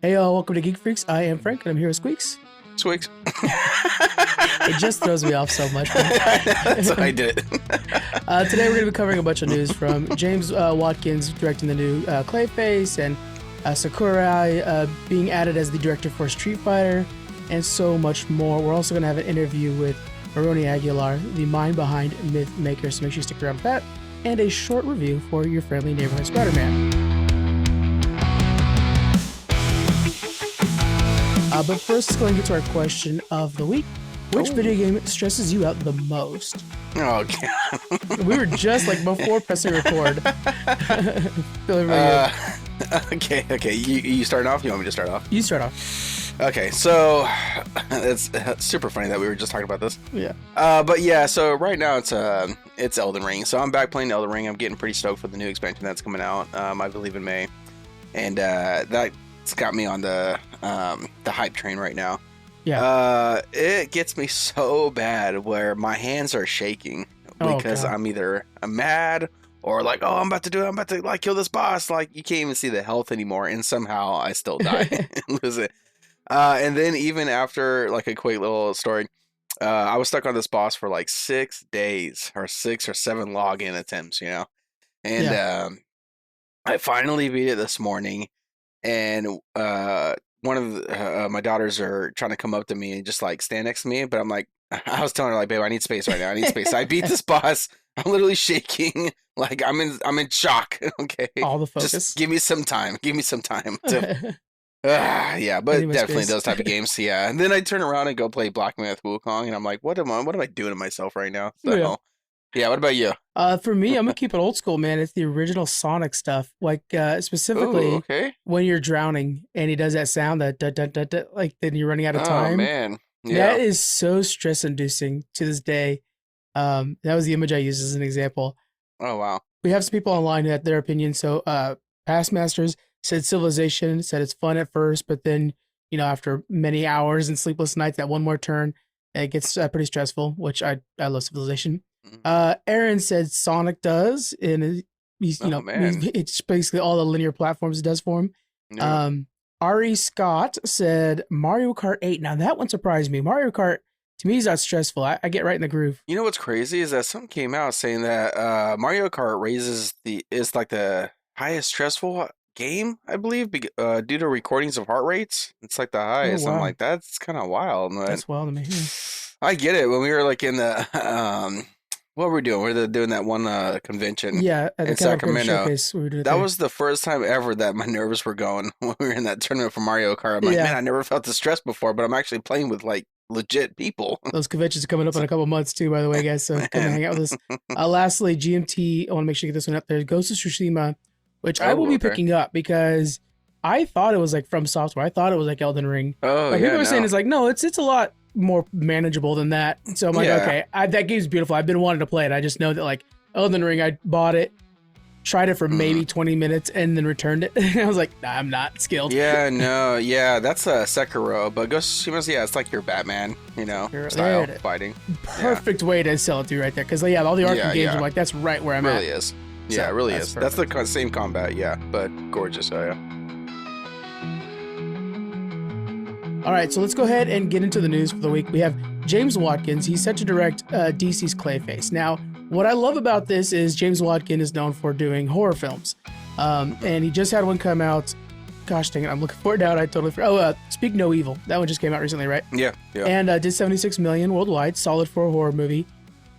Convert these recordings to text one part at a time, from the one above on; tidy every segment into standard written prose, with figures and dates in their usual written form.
Hey, welcome to Geek Freaks. I am Frank, and I'm here with Squeaks. Squeaks. It just throws me off so much. That's why I did it. Today we're going to be covering a bunch of news from James Watkins directing the new Clayface, and Sakurai being added as the director for Street Fighter, and so much more. We're also going to have an interview with Moroni Aguilar, the mind behind Myth Maker, so make sure you stick around for that, and a short review for your friendly neighborhood Spider-Man. But first, let's go and get to our question of the week. Which video game stresses you out the most? Oh, God. We were just like before pressing record. Okay. You starting off? You want me to start off? You start off. Okay, so it's super funny that we were just talking about this. Yeah. But yeah, so right now it's Elden Ring. So I'm back playing Elden Ring. I'm getting pretty stoked for the new expansion that's coming out. I believe in May, and that's got me on the hype train right now. Yeah. It gets me so bad where my hands are shaking because I'm mad or like, oh, I'm about to like kill this boss. Like you can't even see the health anymore, and somehow I still die and lose it. And then even after like a quick little story, I was stuck on this boss for like 6 days or 6 or 7 login attempts, and I finally beat it this morning. And one of my daughters are trying to come up to me and just like stand next to me, but I'm like, I was telling her like, babe, I need space right now. I need space. I beat this boss. I'm literally shaking. Like I'm in shock. Okay. All the focus. Just give me some time. Give me some time to. Yeah, but definitely those type of games. Yeah, and then I turn around and go play Black Myth Wukong, and I'm like, what am I doing to myself right now? So, yeah. What about you? For me, I'm gonna keep it old school, man. It's the original Sonic stuff, like specifically when you're drowning and he does that sound that like then you're running out of time. Oh man, yeah. That is so stress inducing to this day. That was the image I used as an example. Oh wow. We have some people online who had their opinion. So, Past Masters said Civilization, said it's fun at first, but then, after many hours and sleepless nights, that one more turn, it gets pretty stressful, which I love Civilization. Aaron said Sonic does, and it's basically all the linear platforms it does for him. Yeah. Ari Scott said Mario Kart 8. Now that one surprised me. Mario Kart, to me, is not stressful. I get right in the groove. You know what's crazy is that some came out saying that Mario Kart is like the highest stressful game, I believe, due to recordings of heart rates. It's like the highest. Oh, wow. I'm like, that's kind of wild. That's wild to me. Yeah. I get it. When we were like in the what were we doing? We were doing that one convention. Yeah, at the in Sacramento. Showcase, we were doing that was the first time ever that my nerves were going when we were in that tournament for Mario Kart. I'm like, man, I never felt this stress before, but I'm actually playing with like legit people. Those conventions are coming up in a couple months too, by the way, guys. So come and hang out with us. Lastly, GMT, I want to make sure you get this one up there. Ghost of Tsushima, which I will be picking up because I thought it was like From Software. I thought it was like Elden Ring. People were saying it's like, no, it's a lot more manageable than that. So I'm like, okay, that game's beautiful. I've been wanting to play it. I just know that like Elden Ring, I bought it, tried it for maybe 20 minutes, and then returned it. I was like, nah, I'm not skilled. Yeah, no, yeah, that's a Sekiro, but Ghost of Tsushima, it's like your Batman, style fighting. Perfect way to sell it through right there, because all the arcade games are like, that's right where I'm at. It really is. Yeah, it really is. That's the same combat, but gorgeous. Oh, yeah. All right, so let's go ahead and get into the news for the week. We have James Watkins. He's set to direct DC's Clayface. Now, what I love about this is James Watkins is known for doing horror films. And he just had one come out. Gosh dang it, I'm looking for it now. I totally forgot. Speak No Evil. That one just came out recently, right? Yeah. And did 76 million worldwide. Solid for a horror movie.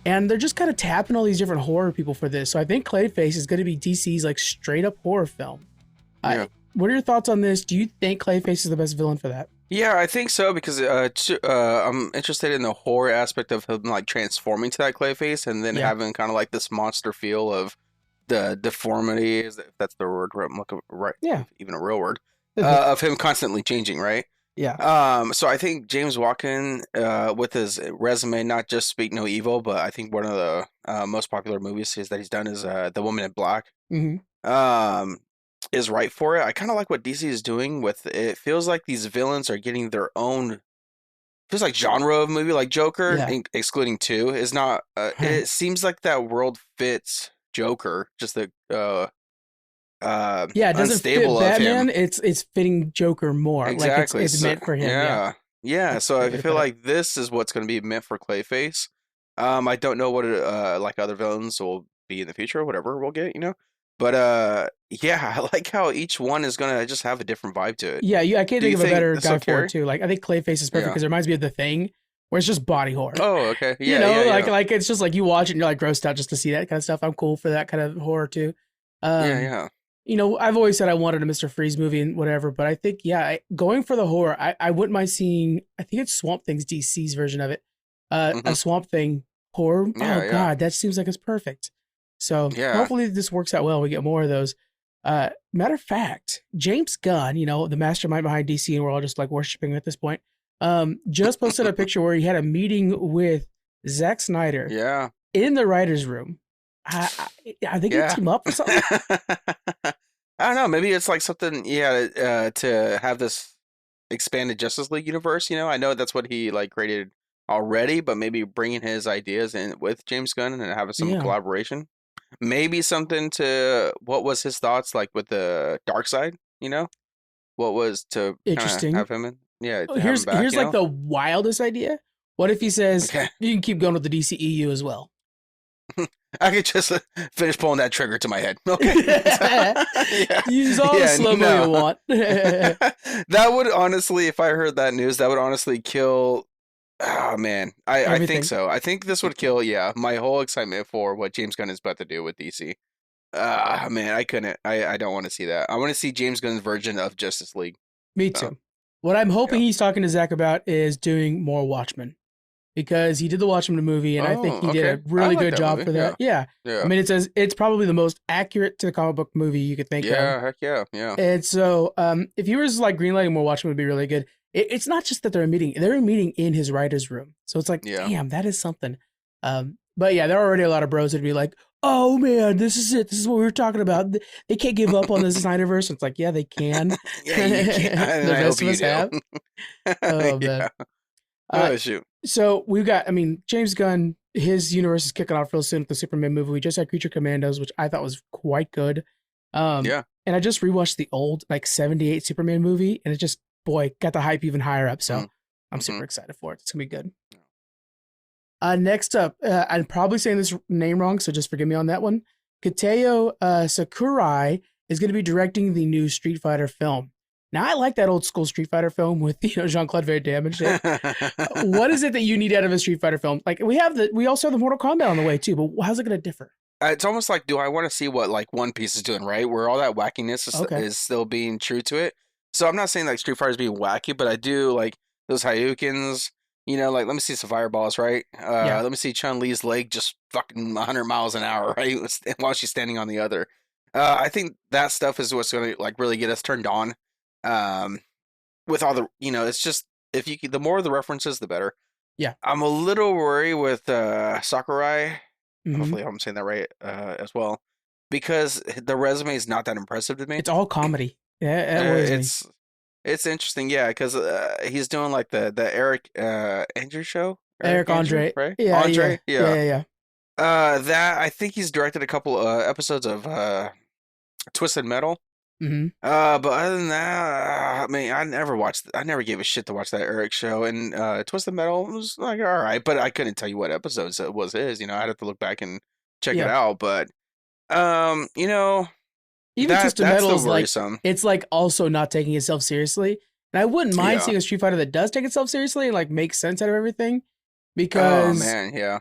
And they're just kind of tapping all these different horror people for this. So I think Clayface is going to be DC's like straight up horror film. What are your thoughts on this? Do you think Clayface is the best villain for that? Yeah, I think so because I'm interested in the horror aspect of him like transforming to that Clayface and then having kind of like this monster feel of the deformity, if that's the word I'm looking right. Yeah, even a real word of him constantly changing, right? Yeah. So I think James Watkins, with his resume, not just Speak No Evil, but I think one of the most popular movies that he's done is The Woman in Black. Mm-hmm. Is right for it. I kind of like what DC is doing with it. It feels like these villains are getting their own feels like genre of movie, like Joker, excluding 2, is not it seems like that world fits Joker, just the Yeah, it doesn't fit unstable of him. Batman. It's fitting Joker more. Exactly. Like it's meant for him. Yeah. Yeah. That's So a good I way to feel put it. like this is what's going to be meant for Clayface. I don't know what like other villains will be in the future or whatever we'll get, you know. But yeah, I like how each one is gonna just have a different vibe to it. Yeah, I can't Do think you of a think better this will guy for it carry? too. Like I think Clayface is perfect Yeah. because it reminds me of The Thing, where it's just body horror. Oh, okay. You Yeah, know, yeah, yeah. like it's just like you watch it and you're like grossed out just to see that kind of stuff. I'm cool for that kind of horror too. Yeah, Um, yeah. you know, I've always said I wanted a Mr. Freeze movie and whatever, but I think going for the horror, I wouldn't mind seeing. I think it's Swamp Thing's DC's version of it. A Hmm. Swamp Thing horror. Oh Yeah, yeah. God, that seems like it's perfect. So Yeah. hopefully this works out well. We get more of those. Matter of fact, James Gunn, you know, the mastermind behind DC, and we're all just like worshiping him at this point. Just posted a picture where he had a meeting with Zack Snyder Yeah. in the writers' room. Are they gonna Yeah. team up for something? I don't know. Maybe it's like something, yeah, to have this expanded Justice League universe. You know, I know that's what he like created already, but maybe bringing his ideas in with James Gunn and having some Yeah, collaboration. Maybe something to what was his thoughts like with the dark side. You know, what was to kind of interesting. have him in? Yeah, Oh, to have him back. here's You like know. the wildest idea. What if he says Okay, you can keep going with the DCEU as well? I could just finish pulling that trigger to my head. Okay. Yeah. Use all the Yeah. slow mo you No. want. That would honestly, if I heard that news, that would honestly kill. Oh man, I think Everything. so. I think this would kill. Yeah, my whole excitement for what James Gunn is about to do with DC. Ah man, I couldn't. I don't want to see that. I want to see James Gunn's version of Justice League. Me So too. What I'm hoping yeah. he's talking to Zach about is doing more Watchmen because he did the Watchmen movie, and I think Oh, he did okay. a I really like good that job movie. for Yeah. that. Yeah, I Yeah. mean it's probably the most accurate to the comic book movie you could think of. Yeah. Heck yeah. Yeah. And so, if he was like greenlighting more Watchmen would be really good. It's not just that they're meeting in his writer's room. So it's like, Yeah. damn, that is something. But yeah, there are already a lot of bros that'd be like, oh man, this is it. This is what we were talking about. They can't give up on the Snyderverse. It's like, yeah, they can. Yeah. You can. And The I rest hope of you us do. have. Oh man. Yeah. Uh, Oh shoot. so we've got, I mean, James Gunn, his universe is kicking off real soon with the Superman movie. We just had Creature Commandos, which I thought was quite good. Yeah. And I just rewatched the old like 78 Superman movie, and it just, boy, got the hype even higher up. So I'm Mm-hmm. super excited for it. It's gonna be good. Next up, I'm probably saying this name wrong, so just forgive me on that one. Kateo Sakurai is going to be directing the new Street Fighter film. Now, I like that old school Street Fighter film with Jean-Claude Van Damme and shit. What is it that you need out of a Street Fighter film? Like we also have the Mortal Kombat on the way too, but how's it going to differ? It's almost like, do I want to see what like One Piece is doing, right? Where all that wackiness Okay. is still being true to it. So I'm not saying like Street Fighter is being wacky, but I do like those Hayoukens. You know, like let me see some fireballs, right? Yeah. Let me see Chun Li's leg just fucking 100 miles an hour, right? While she's standing on the other. I think that stuff is what's going to like really get us turned on. With all the, you know, it's just if you the more of the references, the better. Yeah. I'm a little worried with Sakurai. Mhm. Hopefully, I'm saying that right as well, because the resume is not that impressive to me. It's all comedy. Yeah, that worries me. It's interesting, yeah, because he's doing like the Eric Andrew show. Eric Andrew, Andre. right? Yeah, Andre, yeah. that I think he's directed a couple episodes of Twisted Metal. Mm-hmm. But other than that, I mean, I never gave a shit to watch that Eric show, and Twisted Metal was like all right, but I couldn't tell you what episodes it was his. You know, I'd have to look back and check it Yeah. out. But you know, Even Twisted that's Metal the is like, worrisome. it's like also not taking itself seriously. And I wouldn't mind Yeah. seeing a Street Fighter that does take itself seriously and like makes sense out of everything. Oh Because man, yeah,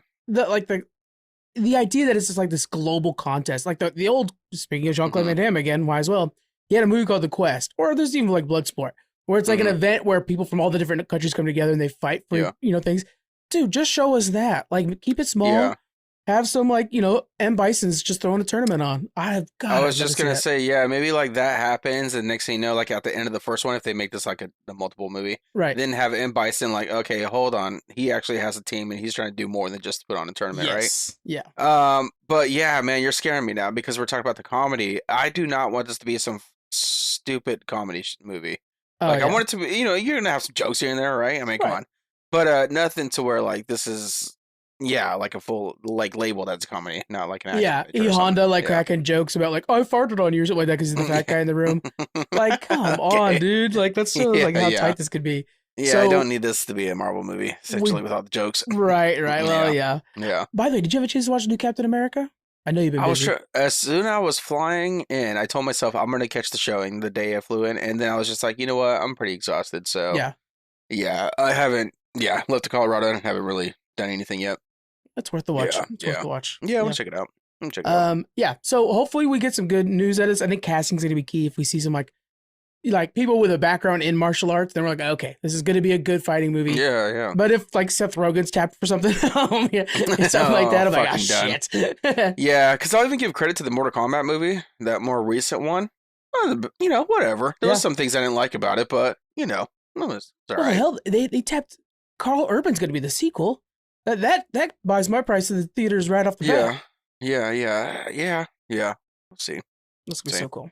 the idea that it's just like this global contest, like the old, speaking of Jean-Claude Van Damme again, why as well, he had a movie called The Quest, or there's even like Bloodsport, where it's like an event where people from all the different countries come together and they fight for, things. Dude, just show us that. Like, keep it small. Yeah. Have some M. Bison's just throwing a tournament on. I was just gonna say, yeah, maybe like that happens, and next thing you know, like at the end of the first one, if they make this like a multiple movie, right? Then have M. Bison like, okay, hold on, he actually has a team, and he's trying to do more than just put on a tournament, right? Yeah. But yeah, man, you're scaring me now because we're talking about the comedy. I do not want this to be some stupid comedy movie. I want it to be, you're gonna have some jokes here and there, right? I mean, come on, but nothing to where like this is. Yeah, like a full like label that's a comedy, not like an action Yeah, adventure E or something. Honda like Yeah. cracking jokes about like, I farted on you or something like that because he's the fat guy in the room. Like, come on, Okay. dude. Like, that shows Yeah, like how yeah. tight this could be. Yeah, I don't So need this to be a Marvel movie, we essentially, without the jokes. right. Well, Yeah. yeah. Yeah. By the way, did you have a chance to watch the new Captain America? I know you've been I was busy. as soon as I was flying in, I told myself I'm gonna catch the showing the day I flew in, and then I was just like, you know what, I'm pretty exhausted, so Yeah, yeah, I haven't. Yeah, left to Colorado and haven't really done anything yet. it's worth the watch. Yeah, It's worth yeah, the watch. yeah. I Yeah. want to check it out. I'm gonna check it out. Yeah. So hopefully we get some good news at us. I think casting's gonna be key if we see some like people with a background in martial arts, then we're like, okay, this is gonna be a good fighting movie. Yeah, yeah. But if like Seth Rogen's tapped for something, something like that, I'm like, ah, Fucking done. shit. Yeah, because I'll even give credit to the Mortal Kombat movie, that more recent one. You know, whatever. There Yeah. was some things I didn't like about it, but you know, it was all Well, right. hell, they tapped. Carl Urban's gonna be the sequel. That buys my price to the theaters right off the bat. Yeah. We'll see. This could be See. so cool.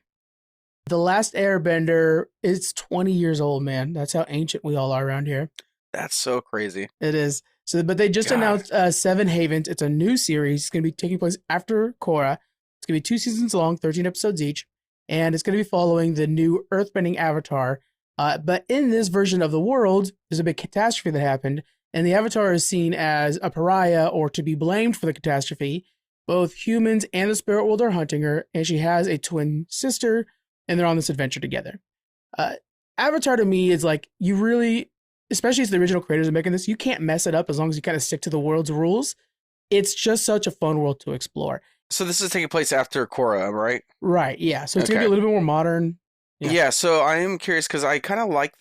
The Last Airbender is 20 years old, man. That's how ancient we all are around here. That's so crazy. It is. So, but they just God. announced Seven Havens. It's a new series. It's going to be taking place after Korra. It's going to be 2 seasons long, 13 episodes each, and it's going to be following the new earthbending avatar. But in this version of the world, there's a big catastrophe that happened, and the avatar is seen as a pariah or to be blamed for the catastrophe. Both humans and the spirit world are hunting her, and she has a twin sister, and they're on this adventure together. Avatar to me is like, you really, especially as the original creators are making this, you can't mess it up as long as you kind of stick to the world's rules. It's just such a fun world to explore. So this is taking place after Korra, right? Right, yeah. So it's going to Okay. be a little bit more modern. Yeah. Yeah, so I am curious because I kind of like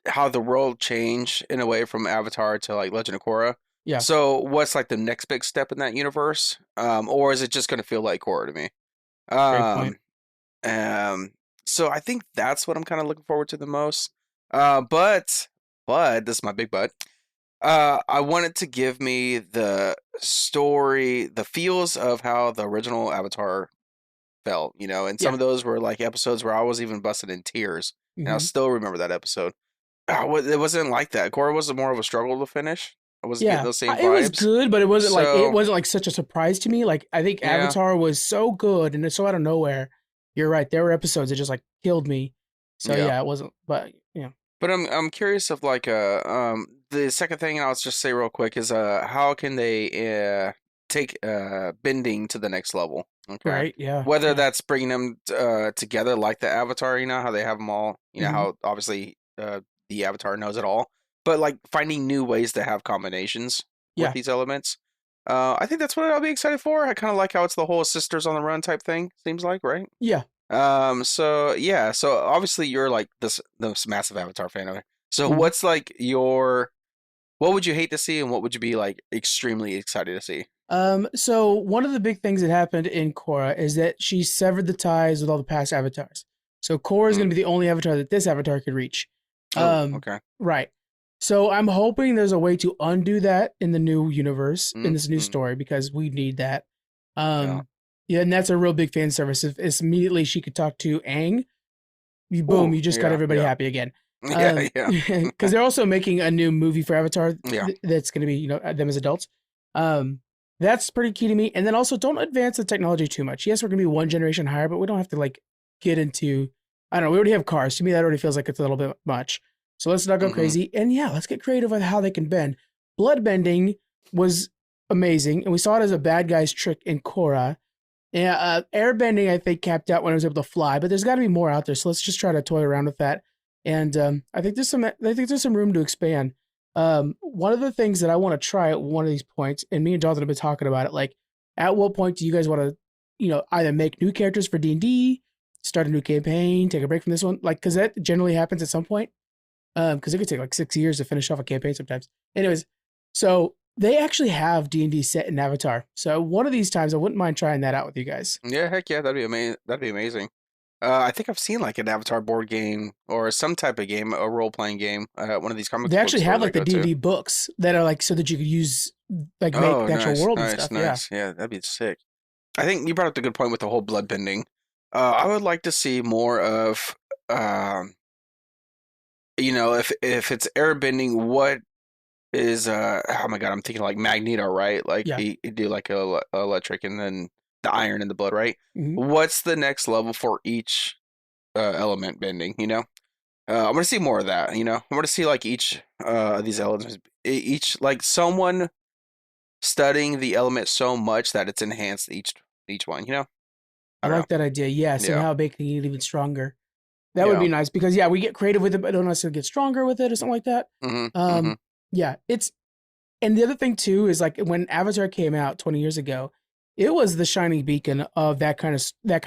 how the world changed in a way from Avatar to like Legend of Korra. Yeah. So what's like the next big step in that universe? Or is it just going to feel like Korra to me? Great point. So I think that's what I'm kind of looking forward to the most. But this is my big but. I want it to give me the story, the feels of how the original Avatar felt, you know, and some Yeah. of those were like episodes where I was even busted in tears, and I Mhm. still remember that episode. It wasn't like that. Korra was more of a struggle to finish. I wasn't getting Yeah, those same it was vibes. good, but it wasn't So- like such a surprise to me. Like I think Yeah. Avatar was so good and it's so out of nowhere. You're right. There were episodes that just like killed me. So Yeah. yeah, it wasn't. But yeah, But I'm curious of like the second thing I'll just say real quick is how can they take bending to the next level? Okay. right. Yeah. Whether yeah. that's bringing them together like the Avatar, you know, how they have them all, you know, Mhm. how obviously the Avatar knows it all, but like finding new ways to have combinations Yeah. with these elements. I think that's what I'll be excited for. I kind of like how it's the whole sisters on the run type thing, seems like, right? Yeah. So yeah, so obviously you're like this massive Avatar fan of it. So Mhm. what's like what would you hate to see and what would you be like extremely excited to see? So one of the big things that happened in Korra is that she severed the ties with all the past avatars. So Korra is Mm. going to be the only avatar that this avatar could reach. Oh, okay. Right. So I'm hoping there's a way to undo that in the new universe, in this new Mm. story, because we need that. Yeah, and that's a real big fan service. If it's immediately she could talk to Aang, boom, Ooh, you just got yeah, everybody yeah. happy again. Yeah, yeah. Because they're also making a new movie for Avatar Yeah. that's going to be, you know, them as adults. That's pretty key to me. And then also don't advance the technology too much. Yes, we're going to be one generation higher, but we don't have to like get into, I don't know, we already have cars. To me, that already feels like it's a little bit much. So let's not go Mhm. crazy. And yeah, let's get creative with how they can bend. Bloodbending was amazing. And we saw it as a bad guy's trick in Korra. Yeah, airbending, I think, capped out when I was able to fly, but there's got to be more out there. So let's just try to toy around with that. And I think there's some room to expand. One of the things that I want to try at one of these points, and me and Jonathan have been talking about it, like, at what point do you guys want to, you know, either make new characters for D&D, start a new campaign, take a break from this one, like, because that generally happens at some point. Because it could take like 6 years to finish off a campaign sometimes. Anyways, so they actually have D&D set in Avatar. So one of these times, I wouldn't mind trying that out with you guys. Yeah, heck yeah, that'd be amazing. That'd be amazing. I think I've seen like an Avatar board game or some type of game, a role playing game. One of these comic. They actually have like the D&D. D&D books that are like so that you could use like make Oh, the actual nice, world and nice, stuff. nice. Yeah, that'd be sick. I think you brought up a good point with the whole bloodbending. I would like to see more of, you know, if it's airbending, what is oh my god, I'm thinking like Magneto, right? Like Yeah. he do like electric and then the iron in the blood, right? Hmm. What's the next level for each element bending? I'm gonna see more of that. I'm gonna see like each of these elements, each like someone studying the element so much that it's enhanced each one. I I don't like that idea. Yeah, know. seeing Yeah, how making it even stronger. That would yeah. be nice because yeah, we get creative with it, but don't necessarily get stronger with it or something like that. Mhm, Um, mhm. yeah, it's and the other thing too is like when Avatar came out 20 years ago, it was the shining beacon of that kind of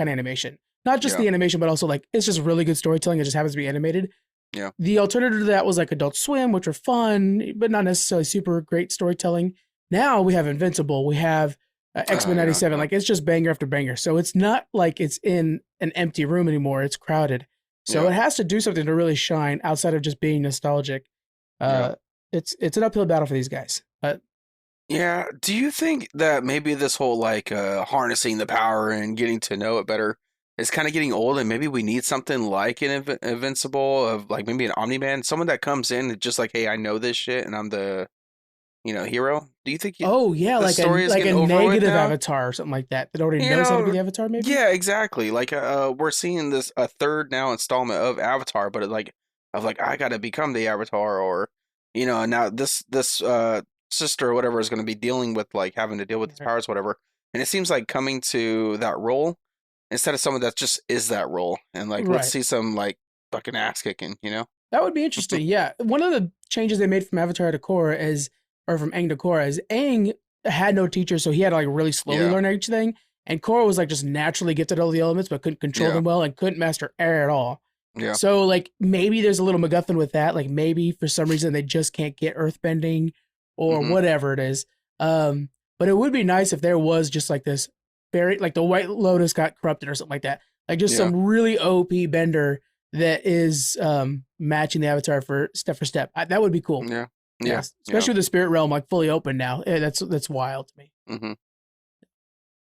animation. Not just Yeah, the animation, but also like it's just really good storytelling. It just happens to be animated. yeah. The alternative to that was like Adult Swim, which were fun, but not necessarily super great storytelling. Now we have Invincible, we have X-Men Yeah, 97. yeah, Like it's just banger after banger. So it's not like it's in an empty room anymore. It's crowded. So yeah, it has to do something to really shine outside of just being nostalgic. yeah. Uh, it's an uphill battle for these guys. Yeah. Do you think that maybe this whole like harnessing the power and getting to know it better is kind of getting old, and maybe we need something like an Invincible of like maybe an Omni-Man, someone that comes in and just like, hey, I know this shit and I'm the hero. Do you think Oh yeah, the story is like a getting over with negative now? avatar or something like that that already You knows how to be know, the avatar. Maybe. yeah, exactly. Like we're seeing this a third now installment of Avatar, but like I gotta become the Avatar, or now this sister or whatever is gonna be dealing with like having to deal with his Right. powers, whatever. And it seems like coming to that role instead of someone that just is that role, and like let's Right. see some like fucking ass kicking. That would be interesting. Yeah. One of the changes they made from Avatar to Korra is, or from Aang to Korra, is Aang had no teacher, so he had to like really slowly Yeah, learn everything. And Korra was like just naturally gifted all the elements, but couldn't control yeah, them well and couldn't master air at all. yeah. So like maybe there's a little MacGuffin with that. Like maybe for some reason they just can't get earthbending or Mm-hmm. whatever it is. But it would be nice if there was just like this very like the White Lotus got corrupted or something like that. Like just Yeah, some really OP bender that is matching the avatar for step. That would be cool. yeah, yeah, Yes, yeah. especially with the spirit realm like fully open now. That's wild to me. Mm-hmm.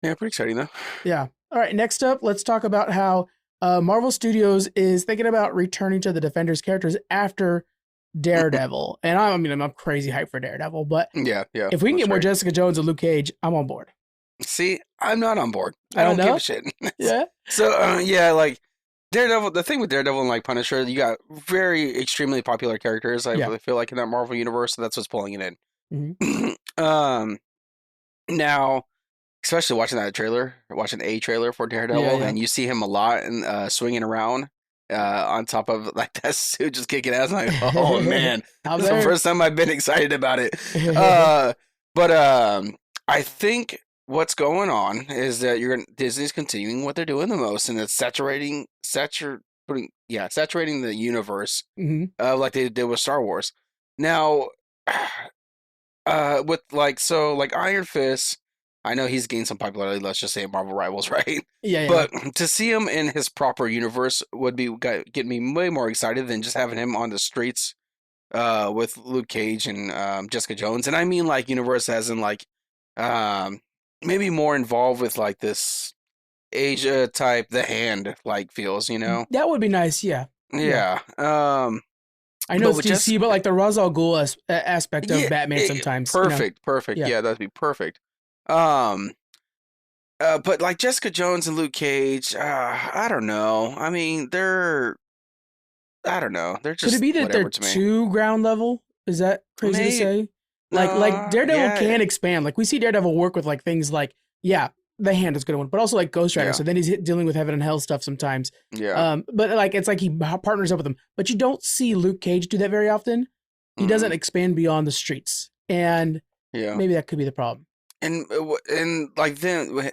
Yeah, pretty exciting though. Yeah. All right. Next up, let's talk about how Marvel Studios is thinking about returning to the Defenders characters after Daredevil. And I mean, I'm crazy hyped for Daredevil, but Yeah, yeah. if we can That's get more right. Jessica Jones and Luke Cage, I'm on board. See, I'm not on board. I I don't don't give a know. shit. Yeah. So, yeah, like Daredevil. The thing with Daredevil and like Punisher, you got very extremely popular characters. I Yeah. really feel like in that Marvel universe, so that's what's pulling it Hmm. in. Now, especially watching watching a trailer for Yeah. Daredevil, Yeah. and you see him a lot and swinging around on top of like that suit, just kicking ass. I'm like, oh man, I'm this is the there. first time I've been excited about it. But I think what's going on is that Disney's continuing what they're doing the most, and it's saturating the universe, Hmm. like they did with Star Wars. Now, with like Iron Fist, I know he's gained some popularity. Let's just say at Marvel Rivals, right? Yeah. Yeah. But to see him in his proper universe would get me way more excited than just having him on the streets with Luke Cage and Jessica Jones. And I mean like universe as in like um maybe more involved with like this Asia type The Hand like feels. That would be nice. Yeah. Yeah. Yeah. I know But it's with just DC, but like the Ra's al Ghul aspect of yeah, Batman sometimes, perfect. Yeah. Yeah, that'd be perfect. Um but like Jessica Jones and Luke Cage, I don't know. I mean, I don't know. They're Could it just be that they're whatever to me. too ground level? Is that crazy to Maybe say? Like Daredevil yeah, can expand. Like we see Daredevil work with like things like yeah, the Hand is a good one, but also like Ghost Rider. yeah, So then he's dealing with heaven and hell stuff sometimes. yeah. But like it's like he partners up with them. But you don't see Luke Cage do that very often. He doesn't Mm, expand beyond the streets, and yeah. maybe that could be the problem. And like then,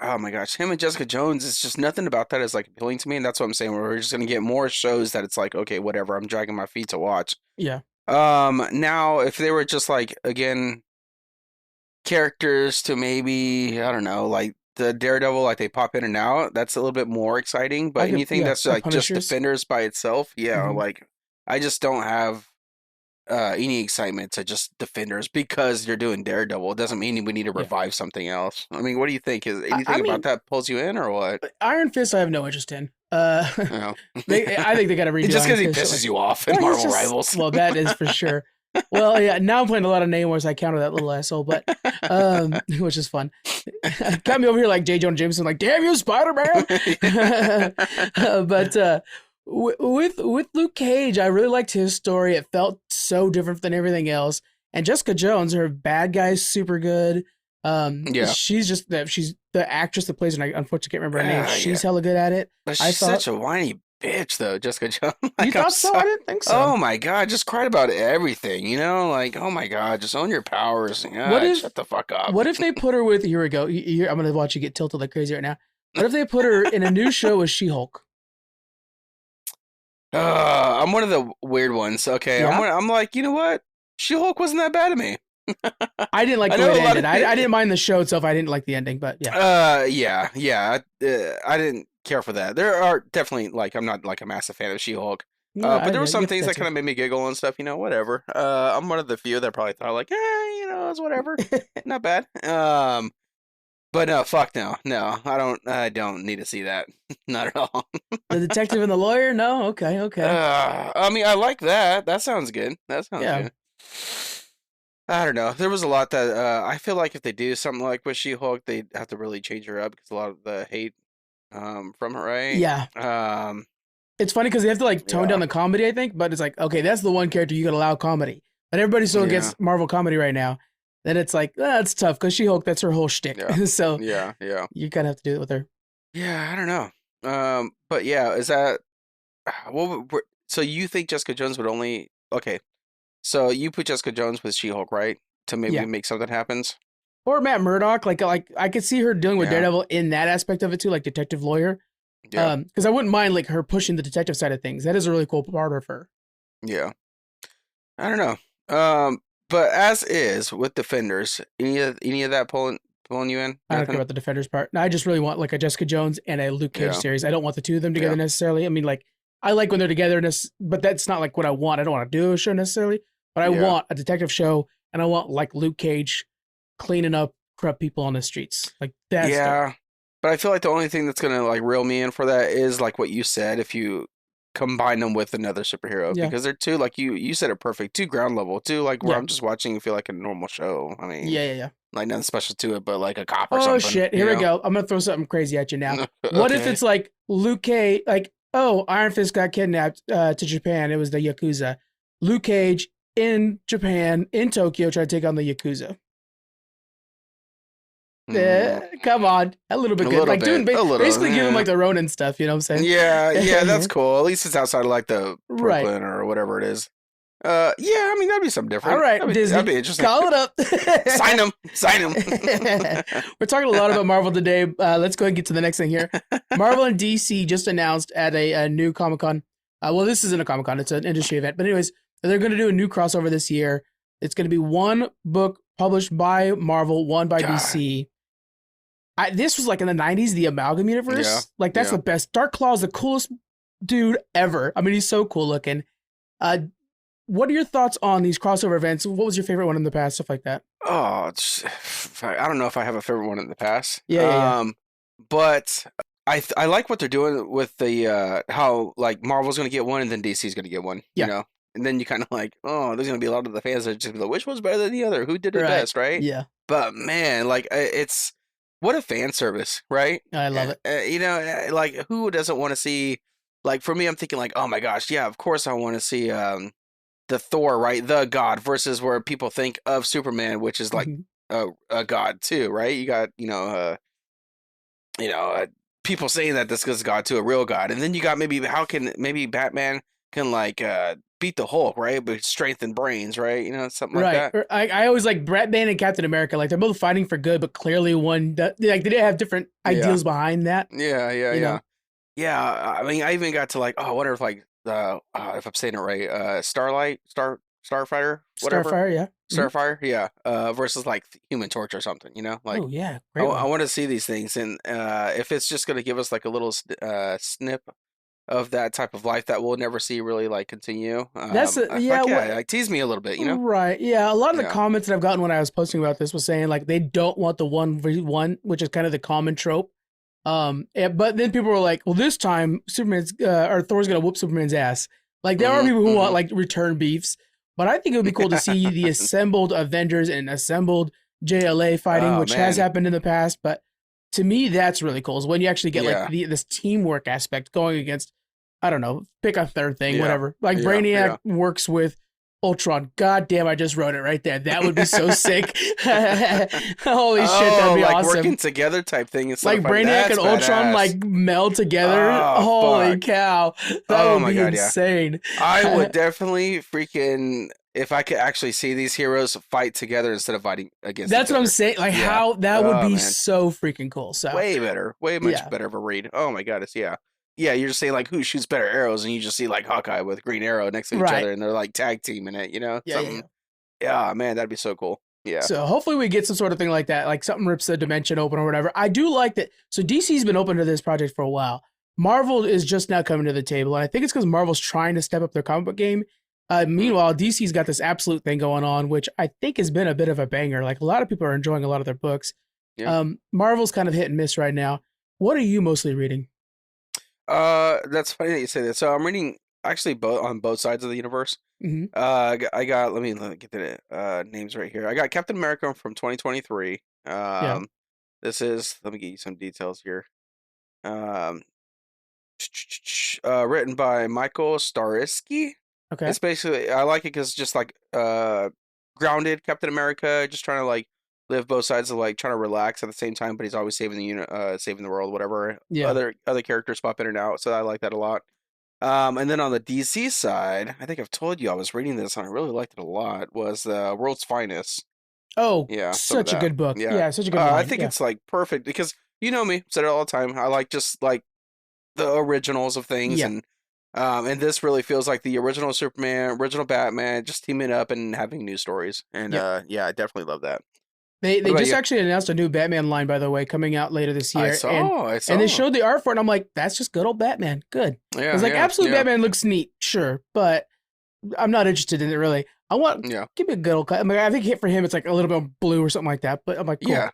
oh my gosh, him and Jessica Jones, it's just nothing about that is like appealing to me, and that's what I'm saying. We're just gonna get more shows that it's like, okay, whatever. I'm dragging my feet to watch. Yeah. Now if they were just like again characters to maybe I don't know, like the Daredevil, like they pop in and out, that's a little bit more exciting. But I could anything that's like like just Punishers. Defenders by itself, yeah, Hmm. like I just don't have any excitement to just Defenders because you're doing Daredevil. It doesn't mean we need to Yeah. revive something else. I mean, what do you think? Is I anything about mean, that pulls you in or what? Iron Fist, I have no interest in. You know, I think they got to redo just Iron because he Fist. Shit pisses like, you off in well, he's Marvel just Rivals. well, that is for sure. Well, yeah. Now I'm playing a lot of Namors. I counter that little asshole, but which is fun. Got me over here like J. Jonah Jameson, like, damn you, Spider Man. But with Luke Cage, I really liked his story. It felt so different than everything else. And Jessica Jones, her bad guy's super good. Yeah. She's the actress that plays, and I unfortunately can't remember her name. She's hella good at it. But she's such a whiny bitch, though, Jessica Jones. Like, you thought so? I didn't think so. Oh my god, just cried about everything, you know? Like, oh my god, just own your powers. God, shut the fuck up. What if they put her with? Here we go. I'm gonna watch you get tilted like crazy right now. What if they put her in a new show with She-Hulk? I'm one of the weird ones. Okay, yeah? I'm like, you know what? She-Hulk wasn't that bad to me. I didn't like the way it ended. I didn't mind the show itself. I didn't like the ending, but yeah. Yeah. I didn't care for that. There are definitely, like, I'm not like a massive fan of She-Hulk. But there were some things that kind of made me giggle and stuff, you know, whatever. I'm one of the few that probably thought like, you know, it's whatever. Not bad. But no, fuck no. No, I don't need to see that. Not at all. The detective and the lawyer? No? Okay. I mean, I like that. That sounds good. Good. I don't know. There was a lot that I feel like if they do something like with She-Hulk, they have to really change her up because a lot of the hate from her, right? Yeah. It's funny because they have to like tone down the comedy, I think, but it's like, okay, that's the one character you could allow comedy. But everybody's so against Marvel comedy right now. Then it's like, it's tough because She-Hulk, that's her whole shtick. Yeah. So yeah, you kind of have to do it with her. Yeah, I don't know. But yeah, is that so you think Jessica Jones would only so you put Jessica Jones with She-Hulk, right? To maybe make something happens? Or Matt Murdock, like I could see her dealing with Daredevil in that aspect of it too, like detective lawyer. Yeah. Because I wouldn't mind like her pushing the detective side of things. That is a really cool part of her. Yeah. I don't know. But as is with Defenders, any of that pulling you in? I don't care about the Defenders part. No, I just really want like a Jessica Jones and a Luke Cage series. I don't want the two of them together necessarily. I mean, like I like when they're together, but that's not like what I want. I don't want to do a show necessarily, but I want a detective show, and I want like Luke Cage cleaning up corrupt people on the streets. Like that's dope. But I feel like the only thing that's gonna like reel me in for that is like what you said. If you combine them with another superhero, because they're too, like you said it perfect, too ground level, too like where I'm just watching and feel like a normal show. I mean, yeah. Like nothing special to it, but like a cop or something. Oh shit! Here we go. I'm gonna throw something crazy at you now. What if it's like Luke Cage, like Iron Fist got kidnapped to Japan. It was the Yakuza. Luke Cage in Japan, in Tokyo, trying to take on the Yakuza. Come on, a little bit good. Like doing basically giving like the Ronin stuff. You know what I'm saying? Yeah, that's cool. At least it's outside of like the Brooklyn or whatever it is. I mean that'd be something different. All right, Disney, that'd be interesting. Call it up. Sign them. We're talking a lot about Marvel today. Let's go ahead and get to the next thing here. Marvel and DC just announced at a new Comic-Con. Well, this isn't a Comic-Con; it's an industry event. But anyways, they're going to do a new crossover this year. It's going to be one book published by Marvel, one by DC. This was like in the 90s, the Amalgam universe. Yeah, like that's the best. Dark Claw is the coolest dude ever. I mean, he's so cool looking. What are your thoughts on these crossover events? What was your favorite one in the past? Stuff like that. Oh, I don't know if I have a favorite one in the past. Yeah. But I like what they're doing with the how like Marvel's going to get one and then DC's going to get one. You know, and then you kind of like, there's going to be a lot of the fans that just be like, which one's better than the other? Who did it best? Right? Yeah. But man, like it's. What a fan service, right? I love it. You know, like who doesn't want to see? Like for me, I'm thinking like, oh my gosh, yeah, of course I want to see the Thor, right, the god, versus where people think of Superman, which is like a god too, right? You got people saying that this is God to a real god, and then you got maybe Batman can like beat the Hulk, right? But strength and brains, right? You know, something like that. I always like Batman and Captain America. Like they're both fighting for good, but clearly one like they didn't have different ideals behind that. Yeah. I mean, I even got to like, I wonder if like if I'm saying it right, Starfighter, whatever. Starfire, versus like Human Torch or something. You know, like great I want to see these things, and if it's just gonna give us like a little snip of that type of life that we'll never see really like continue. Like tease me a little bit, you know? Right. Yeah. A lot of the comments that I've gotten when I was posting about this was saying like they don't want the 1v1, which is kind of the common trope. But then people were like, well, this time Superman's or Thor's gonna whoop Superman's ass. Like there are people who want like return beefs, But I think it would be cool to see the assembled Avengers and assembled JLA fighting, which has happened in the past. But to me, that's really cool. Is when you actually get like this teamwork aspect going against, I don't know, pick a third thing, whatever. Like Brainiac works with Ultron. God damn, I just wrote it right there. That would be so sick. Holy shit, that'd be like awesome. Working together type thing. Like Brainiac and Ultron like meld together. Holy cow. That would be insane. I would definitely freaking, if I could actually see these heroes fight together instead of fighting against That's each what other. I'm saying. Like how that would be so freaking cool. So way better. Way much better of a read. Oh my god, yeah, you're just saying like who shoots better arrows, and you just see like Hawkeye with Green Arrow next to each other, and they're like tag teaming it, you know? Yeah, man, that'd be so cool. Yeah. So hopefully we get some sort of thing like that, like something rips the dimension open or whatever. I do like that. So DC's been open to this project for a while. Marvel is just now coming to the table, and I think it's because Marvel's trying to step up their comic book game. Meanwhile, DC's got this absolute thing going on, which I think has been a bit of a banger. Like a lot of people are enjoying a lot of their books. Yeah. Marvel's kind of hit and miss right now. What are you mostly reading? That's funny that you say that. So I'm reading actually on both sides of the universe. I got let me get the names right here. I got Captain America from 2023. This is, let me get you some details here. Written by Michael Starisky. Okay. It's basically, I like it because it's just like grounded Captain America, just trying to like live both sides of like trying to relax at the same time, but he's always saving the world, whatever. Yeah. Other characters pop in and out, so I like that a lot. And then on the DC side, I think I've told you I was reading this and I really liked it a lot. Was World's Finest. Oh, yeah, such a good book. Yeah, such a good book. I think it's like perfect because you know me, said it all the time. I like just like the originals of things, and this really feels like the original Superman, original Batman, just teaming up and having new stories. And I definitely love that. They just actually announced a new Batman line, by the way, coming out later this year. I saw. And they showed the art for it, and I'm like, that's just good old Batman. Good. Yeah, because Absolute Batman looks neat, sure, but I'm not interested in it really. Give me a good old cut. I mean, I think for him it's like a little bit blue or something like that. But I'm like, cool.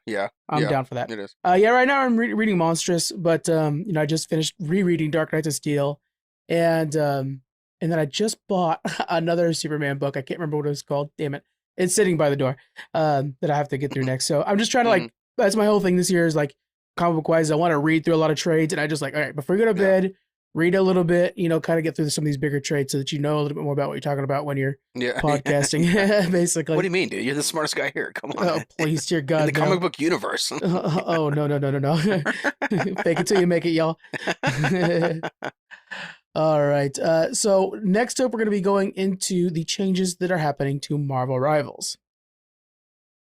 I'm down for that. It is. Right now I'm reading Monstrous, but I just finished rereading Dark Knights of Steel, and then I just bought another Superman book. I can't remember what it was called. Damn it. It's sitting by the door that I have to get through next. So I'm just trying to that's my whole thing this year is like comic book wise. I want to read through a lot of trades, and I just like, all right, before you go to bed, read a little bit, kind of get through some of these bigger trades so that you know a little bit more about what you're talking about when you're podcasting, basically. What do you mean, dude? You're the smartest guy here. Come on. Oh, please, dear God. In the comic book universe. Oh, no. Fake it till you make it, y'all. All right. So next up, we're going to be going into the changes that are happening to Marvel Rivals.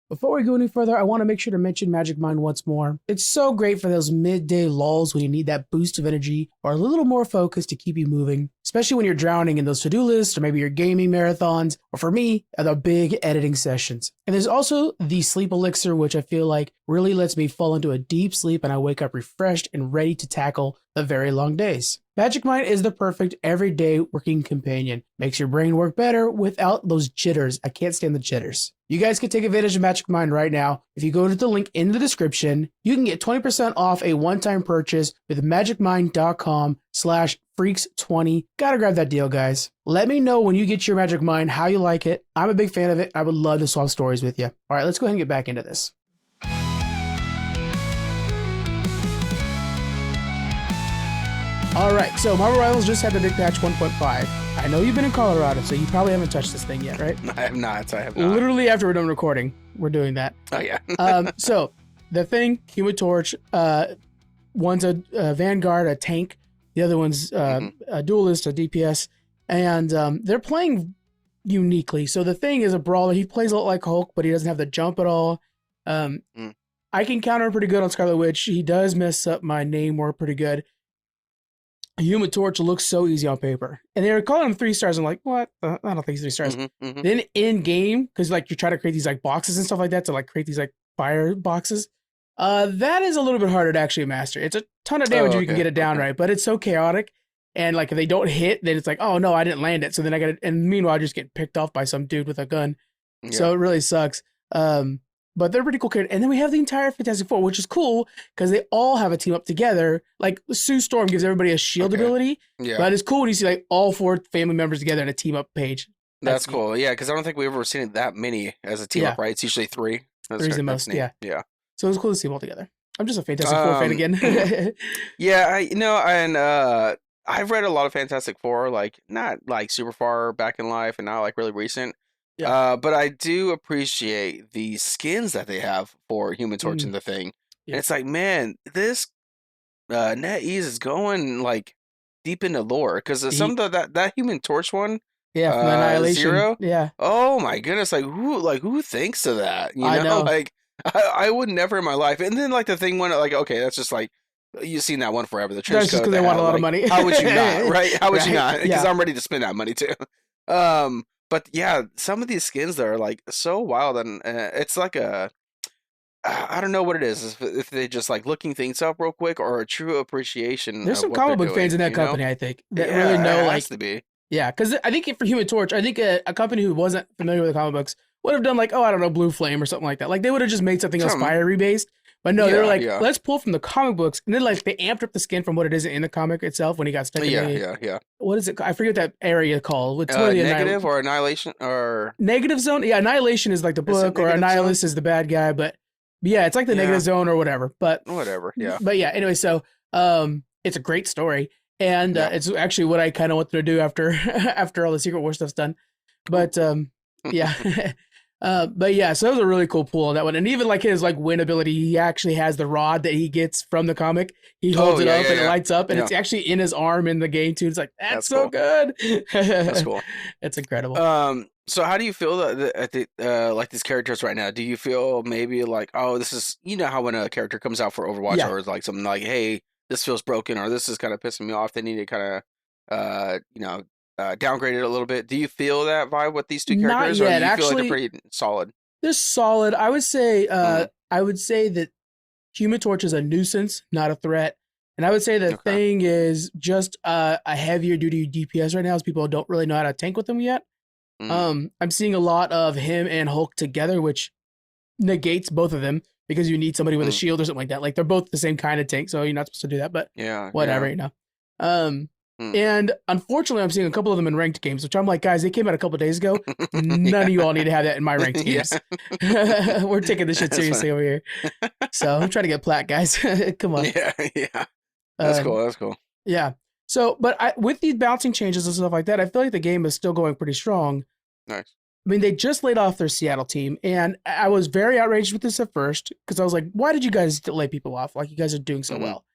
Before we go any further, I want to make sure to mention Magic Mind once more. It's so great for those midday lulls when you need that boost of energy or a little more focus to keep you moving, especially when you're drowning in those to-do lists or maybe your gaming marathons, or for me, the big editing sessions. And there's also the Sleep Elixir, which I feel like really lets me fall into a deep sleep and I wake up refreshed and ready to tackle the very long days. Magic Mind is the perfect everyday working companion. Makes your brain work better without those jitters. I can't stand the jitters. You guys can take advantage of Magic Mind right now. If you go to the link in the description, you can get 20% off a one-time purchase with magicmind.com/freaks20. Gotta grab that deal, guys. Let me know when you get your Magic Mind how you like it. I'm a big fan of it. I would love to swap stories with you. All right, let's go ahead and get back into this. All right, so Marvel Rivals just had the big patch 1.5. I know you've been in Colorado, so you probably haven't touched this thing yet, right? I have not. Literally after we're done recording, we're doing that. Oh, yeah. So the thing, Human Torch, one's a Vanguard, a tank. The other one's a duelist, a DPS. And they're playing uniquely. So the thing is a brawler. He plays a lot like Hulk, but he doesn't have the jump at all. I can counter him pretty good on Scarlet Witch. He does mess up my name more pretty good. Human Torch looks so easy on paper. And they were calling him 3 stars. I'm like, what? I don't think he's 3 stars. Then in game, because like you try to create these like boxes and stuff like that to like create these like fire boxes. That is a little bit harder to actually master. It's a ton of damage if you can get it down right, but it's so chaotic. And like if they don't hit, then it's like, oh no, I didn't land it. So then I got it. And meanwhile, I just get picked off by some dude with a gun. Yeah. So it really sucks. But they're pretty cool characters. And then we have the entire Fantastic Four, which is cool because they all have a team up together. Like Sue Storm gives everybody a shield ability. Yeah. But it's cool when you see like all 4 family members together in a team up page. That's cool. Yeah, because I don't think we've ever seen it that many as a team up, right? It's usually 3. Three's the most. Neat. Yeah. Yeah. So it was cool to see them all together. I'm just a Fantastic Four fan again. Yeah, I've read a lot of Fantastic Four, like not like super far back in life and not like really recent. Yeah. But I do appreciate the skins that they have for Human Torch and the Thing. Yeah. And it's like, man, this NetEase is going like deep into lore because some of that Human Torch one, from Annihilation. Zero, yeah. Oh my goodness, who thinks of that? You know, like I would never in my life. And then like the Thing one, like okay, that's just like you've seen that one forever. The trench that's just because they want a lot of money. How would you not? Right? How would you not? Because I'm ready to spend that money too. But yeah, some of these skins that are like so wild, and it's like I don't know what it is. If they just like looking things up real quick or a true appreciation. There's some comic book fans in that company, I think, that really know like. To be. Yeah, because I think for Human Torch, I think a company who wasn't familiar with the comic books would have done like, I don't know, Blue Flame or something like that. Like they would have just made something else fiery based. But no, they were like, let's pull from the comic books, and then like they amped up the skin from what it is in the comic itself when he got stuck. In What is it? I forget what that area called. It's negative or Annihilation or Negative Zone. Yeah, Annihilation is like the book, or Annihilus is the bad guy. But yeah, it's like the Negative Zone or whatever. But whatever. Yeah. But yeah, anyway, so it's a great story. And it's actually what I kind of wanted to do after after all the Secret War stuff's done. But yeah. But yeah, so that was a really cool pull on that one. And even like his like win ability, he actually has the rod that he gets from the comic. He holds it up and it lights up, and it's actually in his arm in the game too. It's like that's so cool. Good. That's cool. It's incredible. So how do you feel at like these characters right now? Do you feel maybe like, oh, this is, you know how when a character comes out for Overwatch or like something like, hey, this feels broken, or this is kind of pissing me off. They need to kind of, downgrade it a little bit. Do you feel that vibe with these two characters, or do you feel like they're pretty solid? They're solid. I would say, that Human Torch is a nuisance, not a threat, and I would say the Thing is just a heavier duty DPS right now, as people don't really know how to tank with them yet. I'm seeing a lot of him and Hulk together, which negates both of them. Because you need somebody with a shield or something like that. Like they're both the same kind of tank, so you're not supposed to do that. But whatever, you know. And unfortunately, I'm seeing a couple of them in ranked games, which I'm like, guys, they came out a couple of days ago. None of you all need to have that in my ranked games. We're taking this shit seriously over here. So I'm trying to get plat, guys. Come on. Yeah. That's cool. That's cool. Yeah. So, but with these bouncing changes and stuff like that, I feel like the game is still going pretty strong. Nice. I mean, they just laid off their Seattle team, and I was very outraged with this at first because I was like, why did you guys lay people off? Like, you guys are doing so well.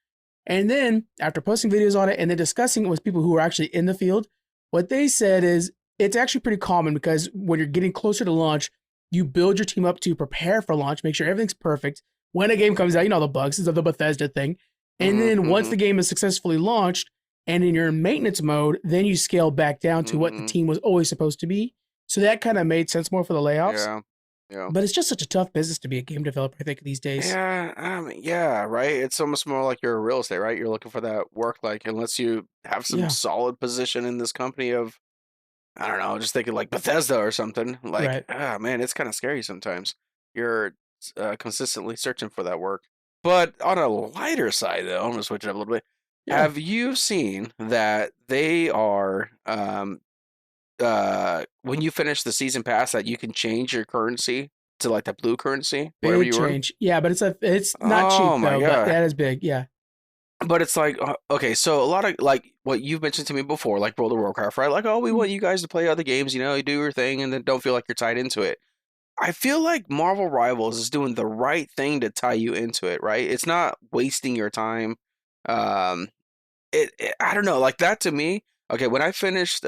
And then after posting videos on it and then discussing it with people who were actually in the field, what they said is it's actually pretty common because when you're getting closer to launch, you build your team up to prepare for launch, make sure everything's perfect. When a game comes out, you know, the bugs is the Bethesda thing. And then once the game is successfully launched and in your maintenance mode, then you scale back down to what the team was always supposed to be. So that kind of made sense more for the layoffs. Yeah. But it's just such a tough business to be a game developer, I think, these days. Yeah, right. It's almost more like you're a real estate, right? You're looking for that work, like, unless you have some solid position in this company of, I don't know, just thinking like Bethesda or something. Like, man, it's kind of scary sometimes. You're consistently searching for that work. But on a lighter side, though, I'm going to switch it up a little bit. Yeah. Have you seen that they are... when you finish the season pass, that you can change your currency to like the blue currency, whatever you change. Yeah, but it's not cheap though. But that is big, yeah. But it's like okay, so a lot of like what you've mentioned to me before, like World of Warcraft, right? Like, oh, we want you guys to play other games, you know, you do your thing, and then don't feel like you're tied into it. I feel like Marvel Rivals is doing the right thing to tie you into it, right? It's not wasting your time. I don't know, like that to me. Okay, when I finished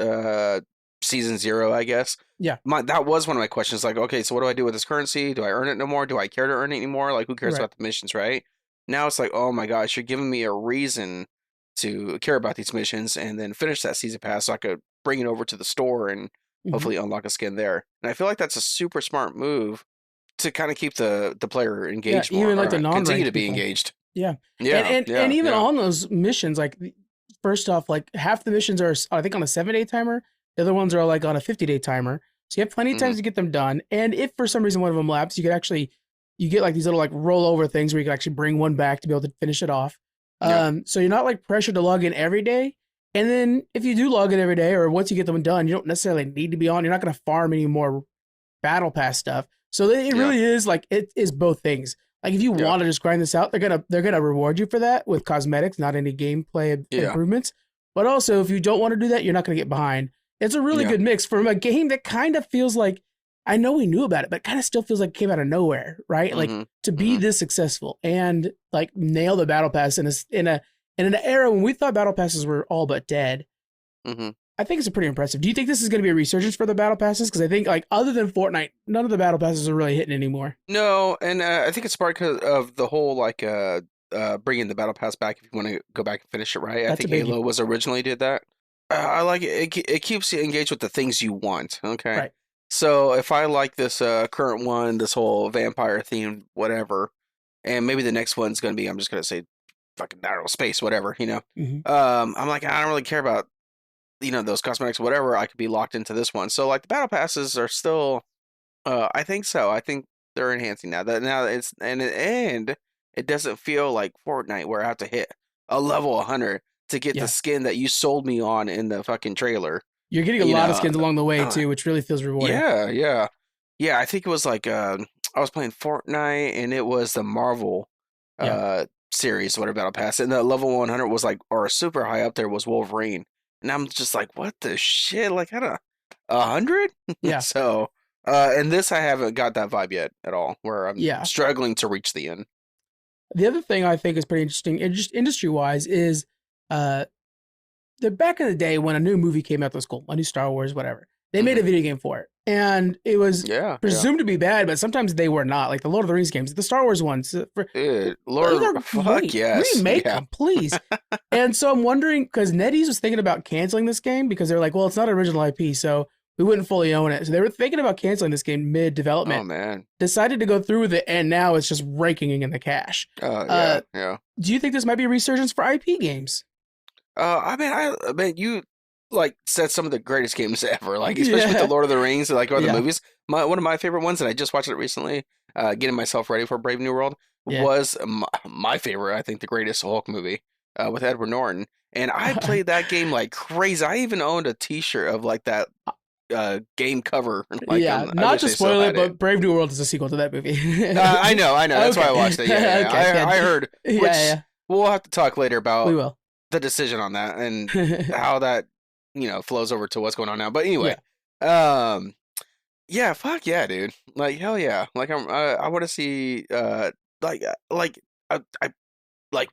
Season 0, I guess. Yeah. That was one of my questions. Like, okay, so what do I do with this currency? Do I earn it no more? Do I care to earn it anymore? Like, who cares about the missions, right? Now it's like, oh my gosh, you're giving me a reason to care about these missions and then finish that season pass so I could bring it over to the store and hopefully unlock a skin there. And I feel like that's a super smart move to kind of keep the player engaged more. Even like the non-ranked continue to be engaged. Yeah. And even on those missions, like, first off, like half the missions are, I think, on a 7-day timer. The other ones are like on a 50-day timer. So you have plenty of times to get them done. And if for some reason one of them lapses, you get like these little like rollover things where you can actually bring one back to be able to finish it off. So you're not like pressured to log in every day, And then if you do log in every day, or once you get them done, you don't necessarily need to be on. You're not going to farm any more battle pass stuff. So it really is like, it is both things. Like if you want to just grind this out, they're gonna reward you for that with cosmetics, not any gameplay improvements. But also, if you don't want to do that, you're not gonna get behind. It's a really good mix from a game that kind of feels like, I know we knew about it, but kind of still feels like it came out of nowhere, right? Like to be this successful and like nail the battle pass in an era when we thought battle passes were all but dead. I think it's pretty impressive. Do you think this is going to be a resurgence for the battle passes? Because I think, like, other than Fortnite, none of the battle passes are really hitting anymore. No, and I think it's part because of the whole like bringing the battle pass back. If you want to go back and finish it right, I think Halo was originally did that. I like it. It keeps you engaged with the things you want. Okay, right. So if I like this current one, this whole vampire theme, whatever, and maybe the next one's going to be, I'm just going to say, fucking outer space, whatever. You know, I'm like, I don't really care about, you know, those cosmetics, whatever. I could be locked into this one. So like the battle passes are still, I think so. I think they're enhancing now. That now it's and it doesn't feel like Fortnite where I have to hit a level 100 to get the skin that you sold me on in the fucking trailer. You're getting a lot of skins along the way too, which really feels rewarding. Yeah. I think it was like I was playing Fortnite and it was the Marvel series, whatever battle pass, and the level 100 was like, or super high up there was Wolverine. And I'm just like, what the shit? Like, I don't 100? Yeah. So, and this, I haven't got that vibe yet at all, where I'm struggling to reach the end. The other thing I think is pretty interesting, just industry-wise, is the back in the day when a new movie came out that was cool, a new Star Wars, whatever, they made a video game for it. And it was presumed to be bad, but sometimes they were not. Like the Lord of the Rings games, the Star Wars ones. Remake them, please. And so I'm wondering, because NetEase was thinking about canceling this game because they're like, well, it's not original IP, so we wouldn't fully own it. So they were thinking about canceling this game mid-development. Oh, man. Decided to go through with it, and now it's just raking in the cash. Yeah. Do you think this might be a resurgence for IP games? I mean, you like said some of the greatest games ever, like especially with the Lord of the Rings, like or the movies. One of my favorite ones, and I just watched it recently, getting myself ready for Brave New World, was my favorite. I think the greatest Hulk movie with Edward Norton, and I played that game like crazy. I even owned a T-shirt of like that game cover. Like, not to spoil it, but Brave New World is a sequel to that movie. I know. That's why I watched it. I heard. We'll have to talk later about the decision on that and how that flows over to what's going on now. But anyway, fuck yeah, dude. Like hell yeah. Like I want to see I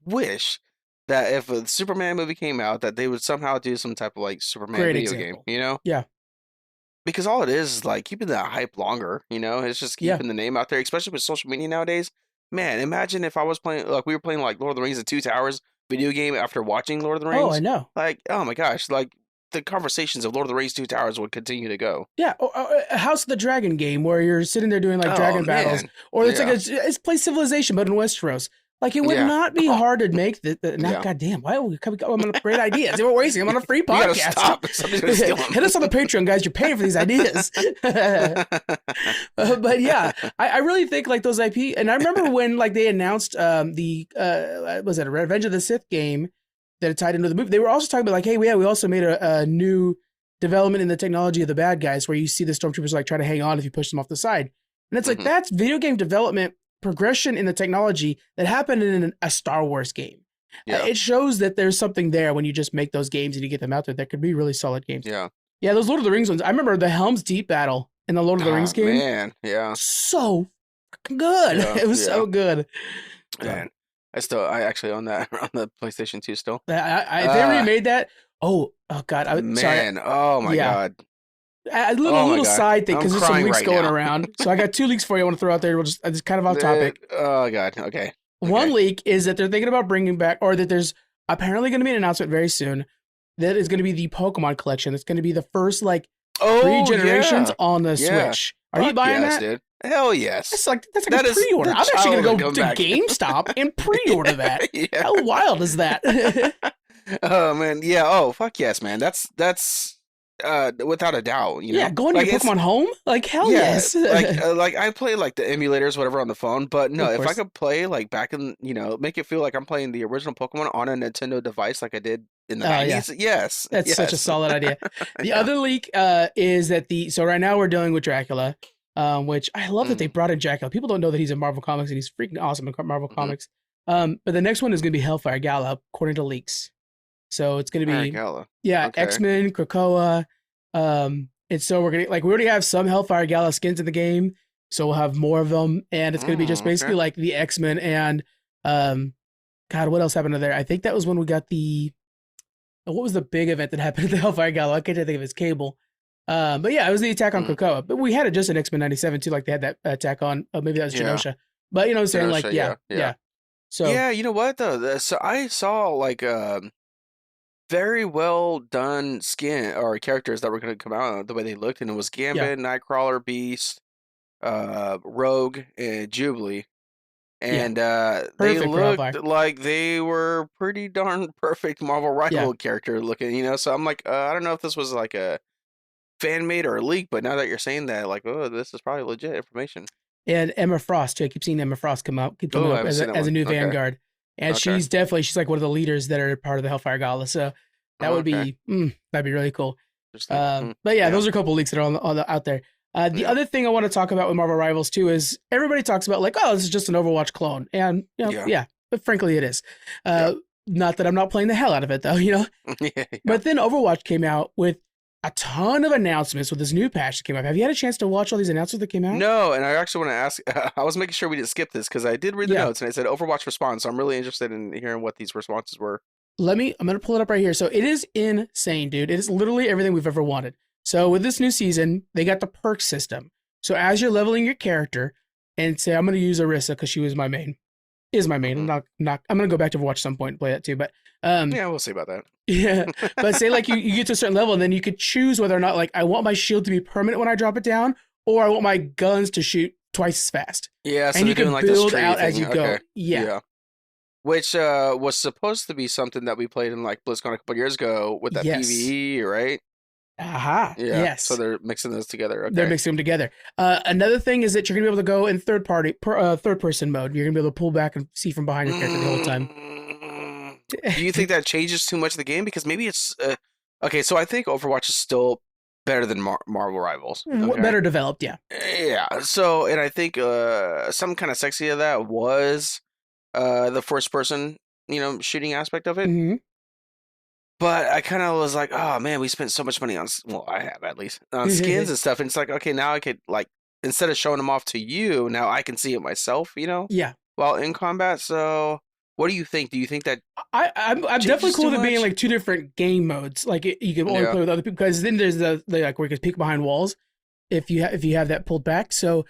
wish that if a Superman movie came out that they would somehow do some type of like Superman video game, Yeah. Because all it is like keeping that hype longer, it's just keeping the name out there, especially with social media nowadays. Man, imagine if I was playing, like we were playing like Lord of the Rings: The Two Towers video game after watching Lord of the Rings. Oh, I know. Like, oh my gosh, like the conversations of Lord of the Rings: Two Towers would continue to go. Yeah, House of the Dragon game where you're sitting there doing like dragon battles, or it's like it's play Civilization but in Westeros. Like it would not be hard to make goddamn. Why are we coming up with great ideas? We're wasting them on a free podcast. Stop. Somebody's gonna steal them. Hit us on the Patreon, guys. You're paying for these ideas. But yeah, I really think like those IP. And I remember when like they announced was it a Revenge of the Sith game that it tied into the movie? They were also talking about like, hey, we also made a new development in the technology of the bad guys where you see the stormtroopers like try to hang on if you push them off the side. And it's like that's video game development progression in the technology that happened in a Star Wars game. It shows that there's something there when you just make those games and you get them out there that could be really solid games. Yeah, those Lord of the Rings ones. I remember the Helm's Deep battle in the Lord of the Rings game. Man, so good. It was so good. Man, I actually own that on the PlayStation 2 still. If they remade that, oh god, sorry. Oh my god. A little side thing because there's some leaks going around. So I got 2 leaks for you I want to throw out there. It's kind of off topic. Oh god, okay. One leak is that they're thinking about bringing back, or that there's apparently going to be an announcement very soon that is going to be the Pokemon collection. It's going to be the first 3 generations on the Switch. Are you buying that? Dude. Hell yes. That's like a pre-order. I'm actually going to go to GameStop and pre-order that. How wild is that? Oh man, yeah. Oh fuck yes, man. That's without a doubt. You Yeah, know, going to like your Pokemon home? Like hell yeah, yes. like I play like the emulators, whatever, on the phone. But no, Of if I course. could play like back in, make it feel like I'm playing the original Pokemon on a Nintendo device, like I did in the Oh yeah. '90s. Yes, That's such a yes, solid idea. The yeah. other leak is that so right now we're dealing with Dracula, which I love that they Mm, brought in Dracula. People don't know that he's in Marvel Comics and he's freaking awesome in Marvel hmm. Comics. But the next one is going to be Hellfire Gala, according to leaks. So it's going to Alright, be, Gala. yeah, Okay. X-Men, Krakoa. And so we're going to, like, we already have some Hellfire Gala skins in the game. So we'll have more of them. And it's going to be just basically Okay. like the X-Men and, um, God, what else happened to there? I think that was when we got what was the big event that happened at the Hellfire Gala? I can't think of his Cable. But yeah, it was the attack on Mm, Krakoa. But we had it just in X-Men 97 too, like they had that attack on, maybe that was yeah. Genosha. But you know what I'm saying? Like, Genosha. yeah, Yeah. Yeah. yeah. So, Yeah. You know what though? So I saw like very well done skin or characters that were going to come out the way they looked, and it was yeah, Gambit, Nightcrawler, Beast, Rogue, and Jubilee. yeah. And they Perfect for looked Hellfire. like they were pretty darn perfect Marvel Yeah. rival character looking, So I'm like, I don't know if this was like a fan made or a leak, but now that you're saying that, like, oh, this is probably legit information. And Emma Frost too. I keep seeing Emma Frost keep coming Oh, I up haven't seen that as a one. new Okay, Vanguard. And okay, she's like one of the leaders that are part of the Hellfire Gala. So that would okay. be, that'd be really cool. Interesting. But yeah, Yeah, those are a couple leaks that are out there. The yeah, other thing I want to talk about with Marvel Rivals too is everybody talks about like, oh, this is just an Overwatch clone, and yeah, yeah, but frankly, it is. yeah, Not that I'm not playing the hell out of it though, yeah, yeah. But then Overwatch came out with a ton of announcements with this new patch that came out. Have you had a chance to watch all these announcements that came out? No, and I actually want to ask. I was making sure we didn't skip this because I did read the Yeah. notes and it said Overwatch response. So I'm really interested in hearing what these responses were. I'm gonna pull it up right here. So it is insane, dude. It is literally everything we've ever wanted. So with this new season, they got the perk system. So as you're leveling your character, and say I'm gonna use Orisa because she was my main, is my main. Hmm. I'm gonna go back to Overwatch at some point and play that too. But Yeah, we'll see about that. yeah. But say like you get to a certain level, and then you could choose whether or not like I want my shield to be permanent when I drop it down, or I want my guns to shoot twice as fast. Yeah, so And they're you doing can like this build tree out thing. as you go. Okay. Yeah. Yeah. Which was supposed to be something that we played in like BlizzCon a couple years ago with that Yes. PvE, right? Aha. Yeah. So Yes. they're mixing those together. They're Okay. mixing them together. Another thing is that you're gonna be able to go in third person mode. You're gonna be able to pull back and see from behind your character the whole time. Do you think that changes too much of the game? Because maybe it's okay. So I think Overwatch is still better than Marvel Rivals. Okay. Better developed, yeah. Yeah. So, and I think some kind of sexy of that was the first person, shooting aspect of it. Mm-hmm. But I kind of was like, oh man, we spent so much money on, well, I have at least, on skins and stuff. And it's like, okay, now I could, like, instead of showing them off to you, now I can see it myself, Yeah. while in combat. So what do you think? Do you think that I'm definitely changes cool too with it being much? like two different game modes. Like you can only Yeah. play with other people because then there's the like where you can peek behind walls if you have that pulled back. So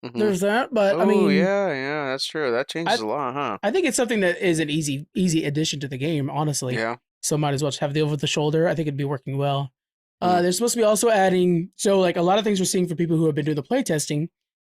Hmm. there's that. But I Oh, mean, yeah, that's true. That changes a lot, huh? I think it's something that is an easy addition to the game, honestly. Yeah. So might as well just have the over the shoulder. I think it'd be working well. Mm. They're supposed to be also adding, so like a lot of things we're seeing for people who have been doing the playtesting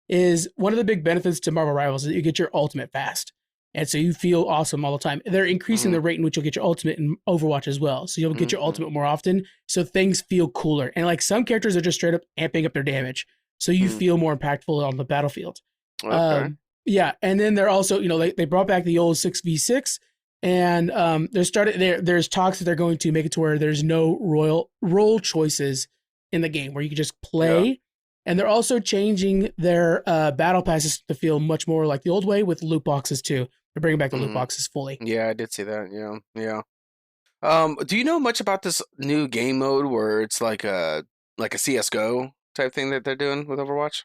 is one of the big benefits to Marvel Rivals is that you get your ultimate fast. And so you feel awesome all the time. They're increasing the rate in which you'll get your ultimate in Overwatch as well. So you'll get your ultimate more often. So things feel cooler. And like some characters are just straight up amping up their damage. So you feel more impactful on the battlefield. Okay. Yeah. And then they're also, they brought back the old 6v6. And there's talks that they're going to make it to where there's no role choices in the game where you can just play. Yeah. And they're also changing their battle passes to feel much more like the old way with loot boxes too. They're bringing back the loot boxes fully. Yeah, I did see that. Yeah, yeah. Do you know much about this new game mode where it's like a CS:GO type thing that they're doing with Overwatch?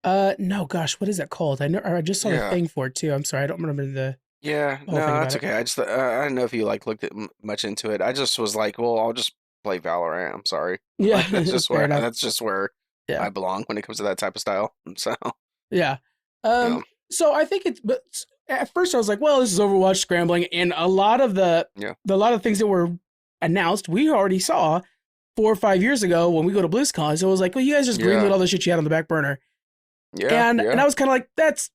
No, gosh, what is that called? I just saw the Yeah. thing for it too. I'm sorry, I don't remember the Yeah, whole no, thing that's about it. okay. I just I don't know if you like looked at much into it. I just was like, well, I'll just play Valorant. I'm sorry. Yeah, Like fair enough. that's just where Yeah, I belong when it comes to that type of style. So, yeah. yeah, So I think but at first I was like, well, this is Overwatch scrambling, and a lot of yeah, things that were announced, we already saw 4 or 5 years ago when we go to BlizzCon. So it was like, well, you guys just greenlit all the shit you had on the back burner. yeah, And yeah. I was kind of like, that's,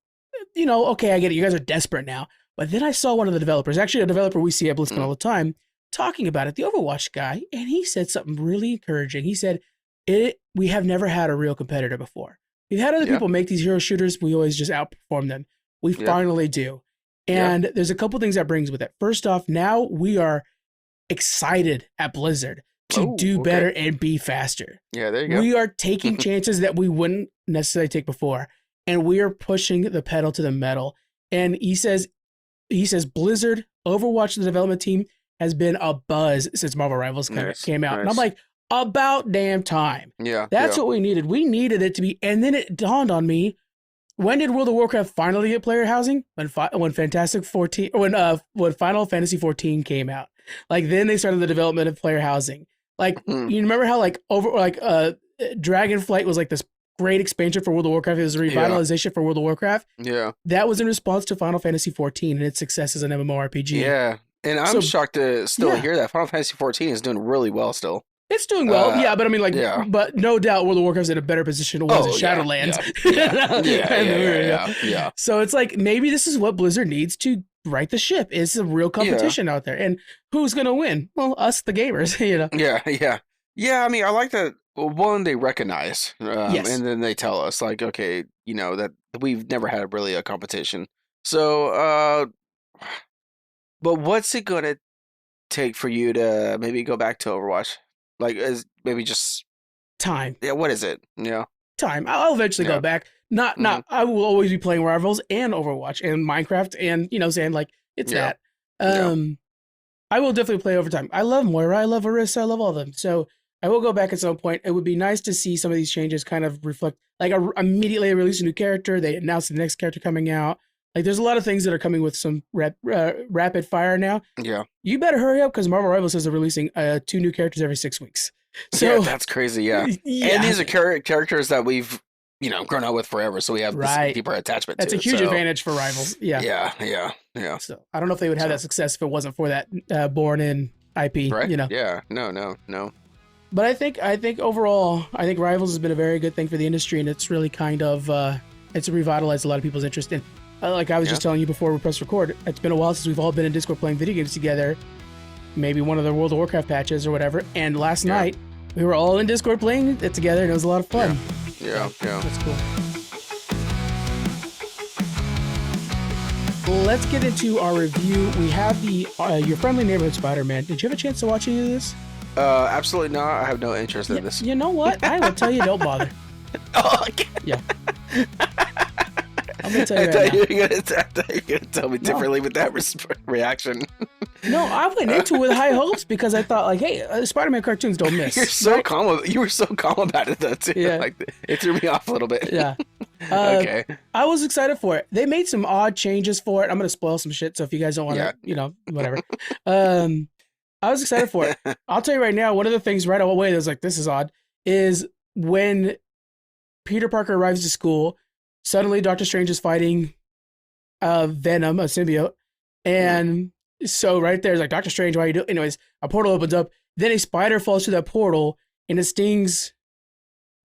okay, I get it. You guys are desperate now. But then I saw one of the developers, actually a developer we see at BlizzCon all the time, talking about it, the Overwatch guy, and he said something really encouraging. He said, we have never had a real competitor before. We've had other people make these hero shooters. We always just outperform them. We finally do. And there's a couple things that brings with it. First off, now we are excited at Blizzard to do better and be faster. Yeah, there you go. We are taking chances that we wouldn't necessarily take before. And we are pushing the pedal to the metal. And he says Blizzard, Overwatch, the development team, has been a buzz since Marvel Rivals came out. Nice. And I'm like, about damn time. Yeah. That's what we needed. We needed it to be. And then it dawned on me, when did World of Warcraft finally get player housing? When Fantastic 14, when Final Fantasy 14 came out. Like, then they started the development of player housing. Like, you remember how Dragonflight was like this great expansion for World of Warcraft. It was a revitalization for World of Warcraft. Yeah. That was in response to Final Fantasy 14 and its success as an MMORPG. Yeah. And I'm shocked to still hear that Final Fantasy 14 is doing really well still. It's doing well, but I mean, but no doubt World of Warcraft's in a better position than it was in Shadowlands. Yeah. So it's like, maybe this is what Blizzard needs to right the ship. It's a real competition out there. And who's going to win? Well, us, the gamers, Yeah, I mean, I like that, one, they recognize, and then they tell us, like, okay, that we've never had really a competition. So, but what's it going to take for you to maybe go back to Overwatch? Like, is maybe just time. Yeah, what is it? Yeah. Time. I'll eventually go back. Not I will always be playing Rivals and Overwatch and Minecraft and saying like it's that. I will definitely play over time. I love Moira, I love Orisa, I love all of them. So I will go back at some point. It would be nice to see some of these changes kind of reflect, like immediately release a new character. They announce the next character coming out. Like, there's a lot of things that are coming with some rapid fire now. Yeah. You better hurry up because Marvel Rivals says they're releasing 2 new characters every 6 weeks. So that's crazy. Yeah. And these are characters that we've, grown up with forever. So we have this deeper attachment That's to a huge advantage for Rivals. Yeah. Yeah. So I don't know if they would have that success if it wasn't for that Born In IP. Right. Yeah. No. But I think overall, Rivals has been a very good thing for the industry, and it's really kind of it's revitalized a lot of people's interest in. Like I was just telling you before we press record, it's been a while since we've all been in Discord playing video games together. Maybe one of the World of Warcraft patches or whatever. And last night we were all in Discord playing it together, and it was a lot of fun. Yeah. That's cool. Let's get into our review. We have the Your Friendly Neighborhood Spider-Man. Did you have a chance to watch any of this? Absolutely not. I have no interest in this. You know what? I will tell you, don't bother. Okay. Yeah. I'm gonna tell you I thought you were gonna tell me differently with that reaction. No, I went into it with high hopes because I thought, like, hey, Spider-Man cartoons don't miss. You're so calm. You were so calm about it, though, too. Yeah. Like, it threw me off a little bit. Yeah. Okay. I was excited for it. They made some odd changes for it. I'm gonna spoil some shit, so if you guys don't want to, whatever. I was excited for it. I'll tell you right now, one of the things right away that was like, this is odd, is when Peter Parker arrives to school. Suddenly, Doctor Strange is fighting Venom, a symbiote. And so right there, it's like, Doctor Strange, why are you doing? Anyways, a portal opens up. Then a spider falls through that portal and it stings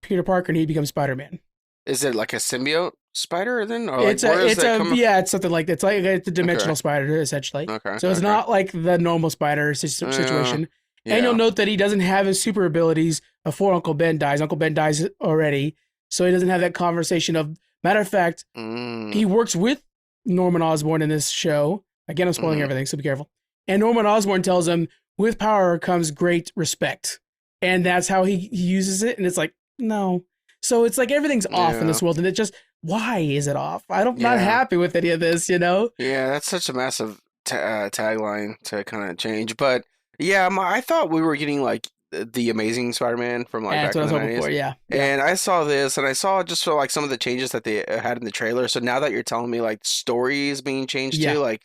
Peter Parker and he becomes Spider-Man. Is it like a symbiote spider then? Or it's it's something like that. It's like it's a dimensional spider, essentially. Okay. So it's not like the normal spider situation. And you'll note that he doesn't have his super abilities before Uncle Ben dies. Uncle Ben dies already. So he doesn't have that conversation of, matter of fact, he works with Norman Osborn in this show. Again, I'm spoiling everything, so be careful. And Norman Osborn tells him, with power comes great respect. And that's how he uses it. And it's like, no. So it's like everything's off in this world. And it just, why is it off? Not happy with any of this, Yeah, that's such a massive tagline to kind of change. But yeah, I thought we were getting like the Amazing Spider-Man from like back in the 90s. Before, And I saw this, and I saw just for like some of the changes that they had in the trailer. So now that you're telling me like stories being changed too, like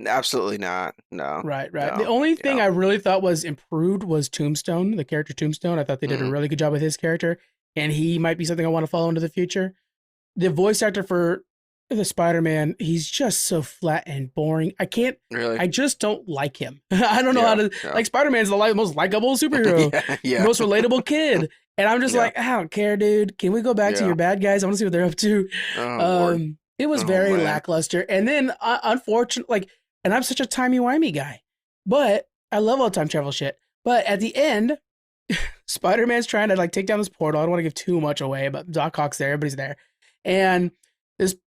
absolutely not. No. Right. No, the only thing I really thought was improved was Tombstone, the character Tombstone. I thought they did a really good job with his character, and he might be something I want to follow into the future. The voice actor for the Spider-Man, he's just so flat and boring. I just don't like him. I don't know how to, like, Spider-Man's the most likable superhero, most relatable kid. And I'm just like, I don't care, dude. Can we go back to your bad guys? I want to see what they're up to. It was very lackluster. And then, unfortunately, and I'm such a timey-wimey guy, but I love all time travel shit. But at the end, Spider-Man's trying to like take down this portal. I don't want to give too much away, but Doc Ock's there, everybody's there. And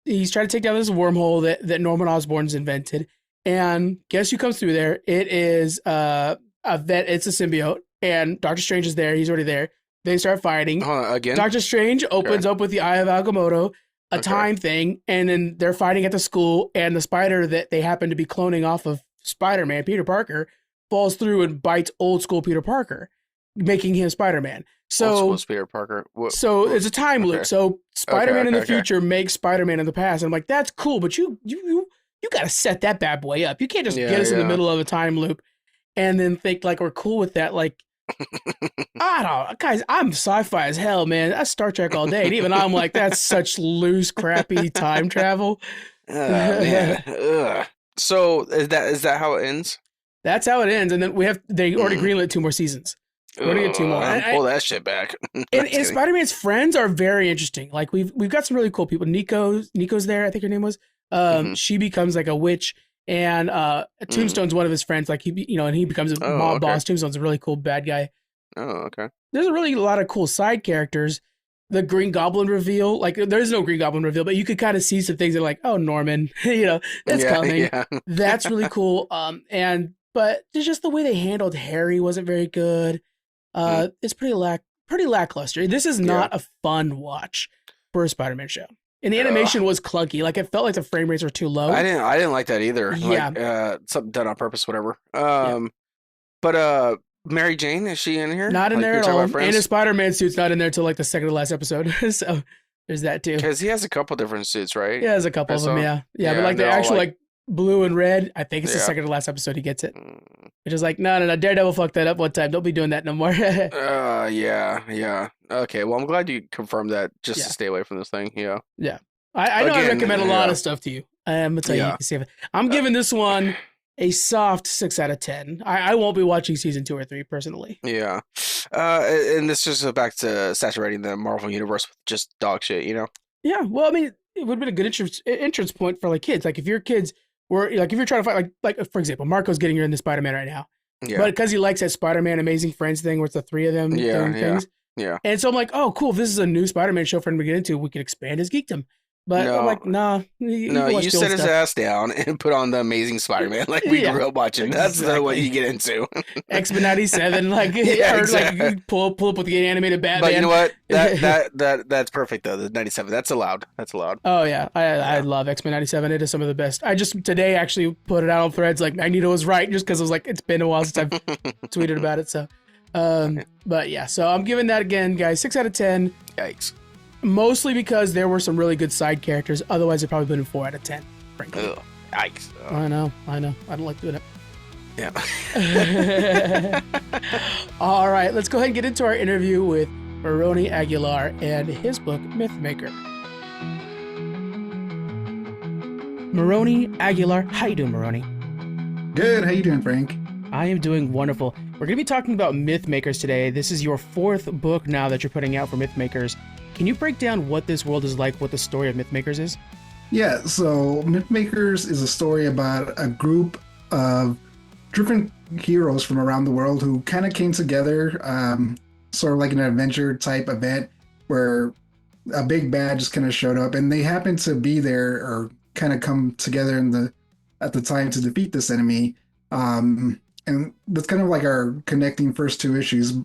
he's trying to take down this wormhole that Norman Osborn's invented. And guess who comes through there? It is a vet, it's a symbiote, and Doctor Strange is there, he's already there. They start fighting. Again? Doctor Strange opens up with the Eye of Agamotto, a time thing, and then they're fighting at the school, and the spider that they happen to be cloning off of Spider-Man, Peter Parker, falls through and bites old school Peter Parker, making him Spider-Man. So Peter Parker. So it's a time loop. So Spider-Man in the future makes Spider-Man in the past. And I'm like, that's cool, but you got to set that bad boy up. You can't just get us in the middle of a time loop and then think like we're cool with that. Like, I don't, guys, I'm sci-fi as hell, man. That's Star Trek all day. And even I'm like, that's such loose, crappy time travel. Man. So is that how it ends? That's how it ends. And then they already greenlit 2 more seasons. We're gonna get 2 more. Pull that shit back. and Spider-Man's friends are very interesting. Like we've got some really cool people. Nico's there, I think her name was. She becomes like a witch, and Tombstone's one of his friends. Like he becomes a mob boss. Tombstone's a really cool bad guy. Oh, okay. There's a lot of cool side characters. The Green Goblin reveal, like there's no Green Goblin reveal, but you could kind of see some things that like, oh, Norman, that's coming. Yeah. That's really cool. But there's just the way they handled Harry wasn't very good. It's pretty lackluster. This is not a fun watch for a Spider-Man show. And the animation was clunky. Like it felt like the frame rates were too low. I didn't like that either. Yeah. Like, something done on purpose, whatever. But Mary Jane, is she in here? Not in there at all. And his Spider-Man suit's not in there till like the second to last episode. So there's that too. Because he has a couple different suits, right? Yeah, there's a couple of them. Yeah. But like the actual like blue and red, I think it's the second to last episode he gets it. Which is like, no, Daredevil fucked that up one time. Don't be doing that no more. Yeah. Okay, well, I'm glad you confirmed that just to stay away from this thing. Yeah. I know I recommend a lot of stuff to you. I'm gonna tell you, you can see it. I'm giving this one a soft 6 out of 10. I won't be watching season 2 or 3 personally. Yeah. And this just goes back to saturating the Marvel universe with just dog shit, Yeah. Well, I mean, it would have been a good entrance point for like kids. Like if your kids were like, if you're trying to fight, like for example, Marco's getting her into Spider-Man right now. Yeah. But because he likes that Spider-Man Amazing Friends thing where it's the 3 of them doing things. Yeah. And so I'm like, oh, cool. If this is a new Spider-Man show for him to get into, we can expand his geekdom. But I'm like, nah. You sit his ass down and put on the Amazing Spider-Man like we grew up watching. That's what you get into. X-Men 97, like, like pull up with the animated Batman. But you know what? That's perfect though. The 97. That's allowed. Oh yeah, I love X-Men 97. It is some of the best. I just today actually put it out on Threads. Like Magneto was right, just because I was like, it's been a while since I've tweeted about it. So, but yeah, so I'm giving that again, guys, 6 out of 10. Yikes. Mostly because there were some really good side characters. Otherwise, it probably been a 4 out of 10. Frankly. Ugh, yikes. Ugh. I know. I don't like doing it. Yeah. All right, let's go ahead and get into our interview with Moroni Aguilar and his book, Mythmaker. Moroni Aguilar. How you doing, Moroni? Good. How you doing, Frank? I am doing wonderful. We're going to be talking about Mythmakers today. This is your 4th book now that you're putting out for Mythmakers. Can you break down what this world is like, what the story of Mythmakers is? Yeah, so Mythmakers is a story about a group of different heroes from around the world who kind of came together, sort of like an adventure type event where a big bad just kind of showed up, and they happened to be there or kind of come together at the time to defeat this enemy. And that's kind of like our connecting first 2 issues.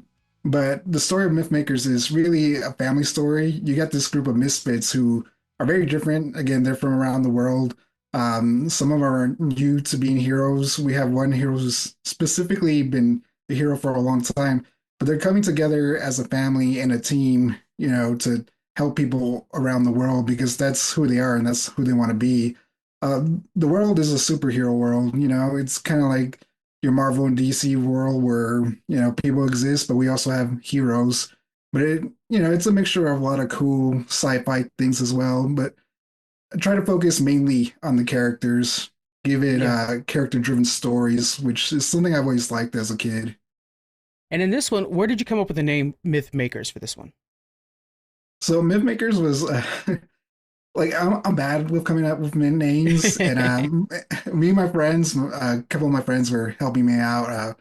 But the story of Mythmakers is really a family story. You got this group of misfits who are very different. Again, they're from around the world. Some of them are new to being heroes. We have one hero who's specifically been a hero for a long time. But they're coming together as a family and a team, to help people around the world because that's who they are and that's who they want to be. The world is a superhero world. It's kind of like your Marvel and DC world where, people exist, but we also have heroes. But it's a mixture of a lot of cool sci-fi things as well. But I try to focus mainly on the characters, give it character-driven stories, which is something I've always liked as a kid. And in this one, where did you come up with the name Mythmakers for this one? So Mythmakers was I'm bad with coming up with names, and me and my friends, a couple of my friends were helping me out.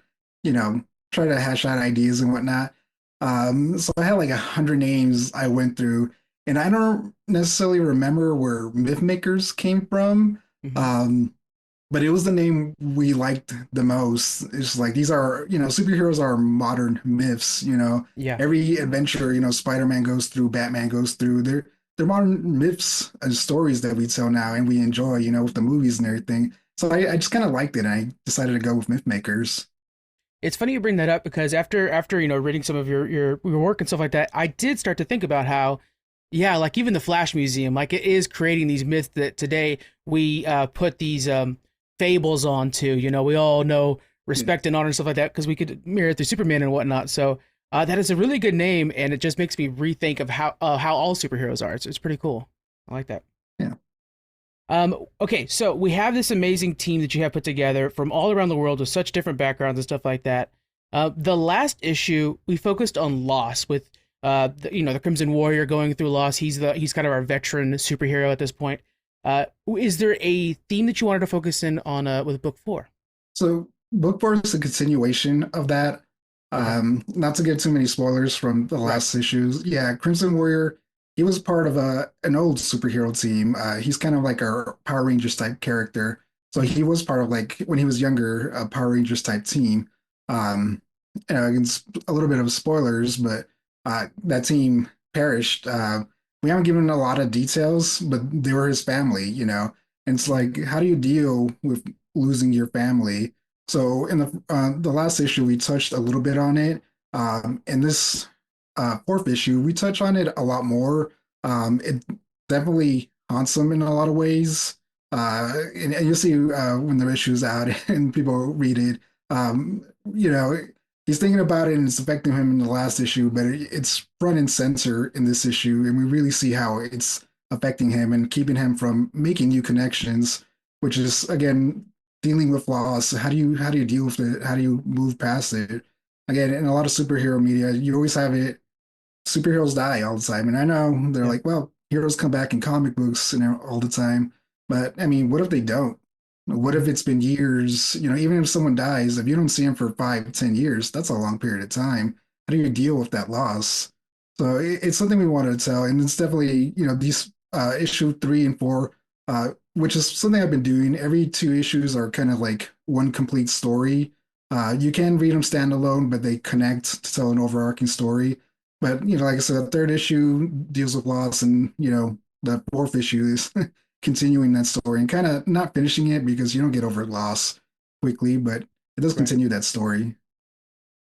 try to hash out ideas and whatnot. So I had like 100 names I went through, and I don't necessarily remember where Myth Makers came from. Mhm. Um, but it was the name we liked the most. It's like these are, superheroes are modern myths, Yeah. Every adventure, Spider-Man goes through, Batman goes through. They're modern myths and stories that we tell now and we enjoy, with the movies and everything. So I just kind of liked it and I decided to go with Myth Makers. It's funny you bring that up because after reading some of your work and stuff like that, I did start to think about how, yeah, like even the Flash Museum, like it is creating these myths that today we put these fables onto. We all know, respect, and honor and stuff like that because we could mirror it through Superman and whatnot. So that is a really good name, and it just makes me rethink of how all superheroes are. It's pretty cool. I like that. Yeah. Okay, so we have this amazing team that you have put together from all around the world with such different backgrounds and stuff like that. The last issue we focused on loss with the Crimson Warrior going through loss. He's kind of our veteran superhero at this point. Is there a theme that you wanted to focus in on with book 4? So book four is a continuation of that. Okay. Not to get too many spoilers from the Right. last issues. Yeah, Crimson Warrior, he was part of an old superhero team. He's kind of like our Power Rangers type character. So Mhm. he was part of like when he was younger, a Power Rangers type team. Um, it's a little bit of spoilers, but that team perished. We haven't given a lot of details, but they were his family, And it's Mhm. like, how do you deal with losing your family? So in the last issue, we touched a little bit on it. In this fourth issue, we touch on it a lot more. It definitely haunts him in a lot of ways. And you'll see when the issue's out and people read it. You know, he's thinking about it and it's affecting him in the last issue, but it's front and center in this issue, and we really see how it's affecting him and keeping him from making new connections, which is again dealing with loss. How do you deal with it? How do you move past it? Again, in a lot of superhero media, you always have it. Superheroes die all the time, and I know they're Yeah. like, well, heroes come back in comic books and all the time, but I mean, what if they don't? What Mhm. if it's been years? Even if someone dies, if you don't see him for 5, 10 years, that's a long period of time. How do you deal with that loss? So it's something we wanted to tell, and it's definitely these issue 3 and 4, which is something I've been doing. Every 2 issues are kind of like one complete story. You can read them standalone, but they connect to tell an overarching story. But like I said, the third issue deals with loss, and the fourth issue is continuing that story and kind of not finishing it because you don't get over loss quickly, but it does Right. continue that story.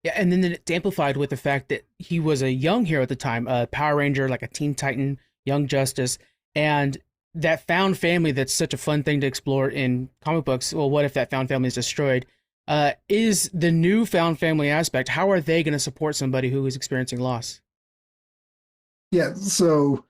Yeah, and then it's amplified with the fact that he was a young hero at the time, a Power Ranger, like a Teen Titan, Young Justice, and that found family that's such a fun thing to explore in comic books. Well, what if that found family is destroyed? Is the new found family aspect, how are they going to support somebody who is experiencing loss? Yeah, so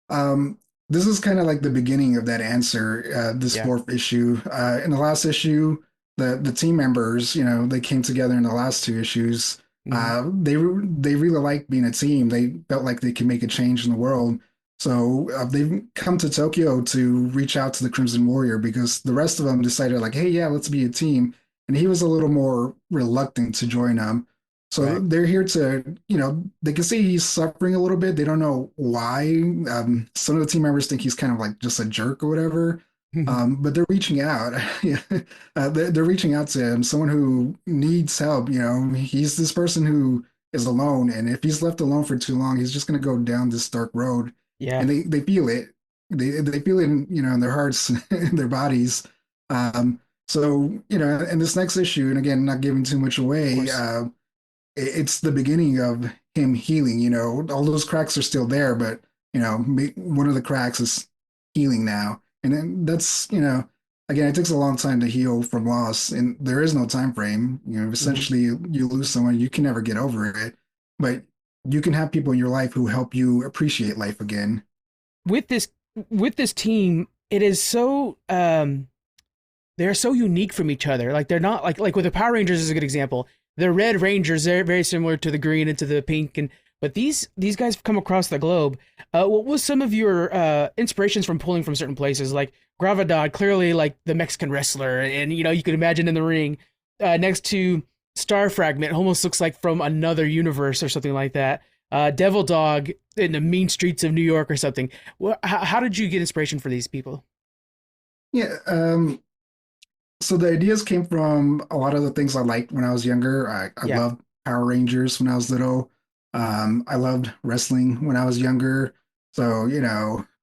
um, this is kind of like the beginning of that answer. This Yeah. fourth issue, in the last issue, the team members, they came together in the last 2 issues. Hmm. They really liked being a team. They felt like they could make a change in the world. So they've come to Tokyo to reach out to the Crimson Warrior because the rest of them decided like, hey, yeah, let's be a team. And he was a little more reluctant to join them. So Right. they're here to, they can see he's suffering a little bit. They don't know why. Some of the team members think he's kind of like just a jerk or whatever. But they're reaching out. Yeah. They're reaching out to him, someone who needs help. He's this person who is alone. And if he's left alone for too long, he's just going to go down this dark road. Yeah. And they feel it. They feel it in their hearts, in their bodies. So, in this next issue, and again, not giving too much Of away, course. it's the beginning of him healing. All those cracks are still there, but one of the cracks is healing now, and then that's again, it takes a long time to heal from loss, and there is no time frame. Hmm. Essentially, you lose someone, you can never get over it, but you can have people in your life who help you appreciate life again. With this with this team, it is so they're so unique from each other. Like they're not like with the Power Rangers is a good example. The Red Rangers, they're very similar to the green and to the pink, and but these guys come across the globe. What was some of your inspirations from pulling from certain places? Like Gravidad, clearly like the Mexican wrestler, and you could imagine in the ring next to star fragment, almost looks like from another universe or something like that. Devil Dog in the mean streets of New York or something. How did you get inspiration for these people? Yeah. So the ideas came from a lot of the things I liked when I was younger. I Yeah. loved Power Rangers when I was little. I loved wrestling when I was younger. So,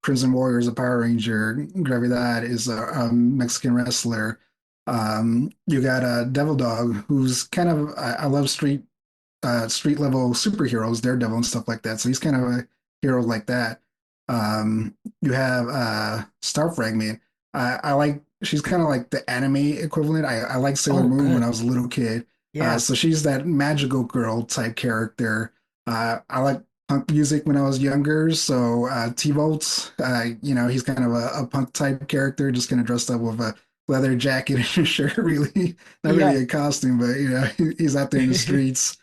Crimson Warrior is a Power Ranger. Gravy that is a Mexican wrestler. You got Devil Dog, who's kind of I love street level superheroes, Daredevil and stuff like that. So he's kind of a hero like that. You have Star Fragment. I like she's kind of like the anime equivalent. I like Sailor Oh, Moon when I good. was a little kid. Yeah. So she's that magical girl type character. I like punk music when I was younger. So T-Volts, he's kind of a punk type character, just kind of dressed up with a leather jacket and a shirt, really. Not really Yeah. a costume, but he's out there in the streets.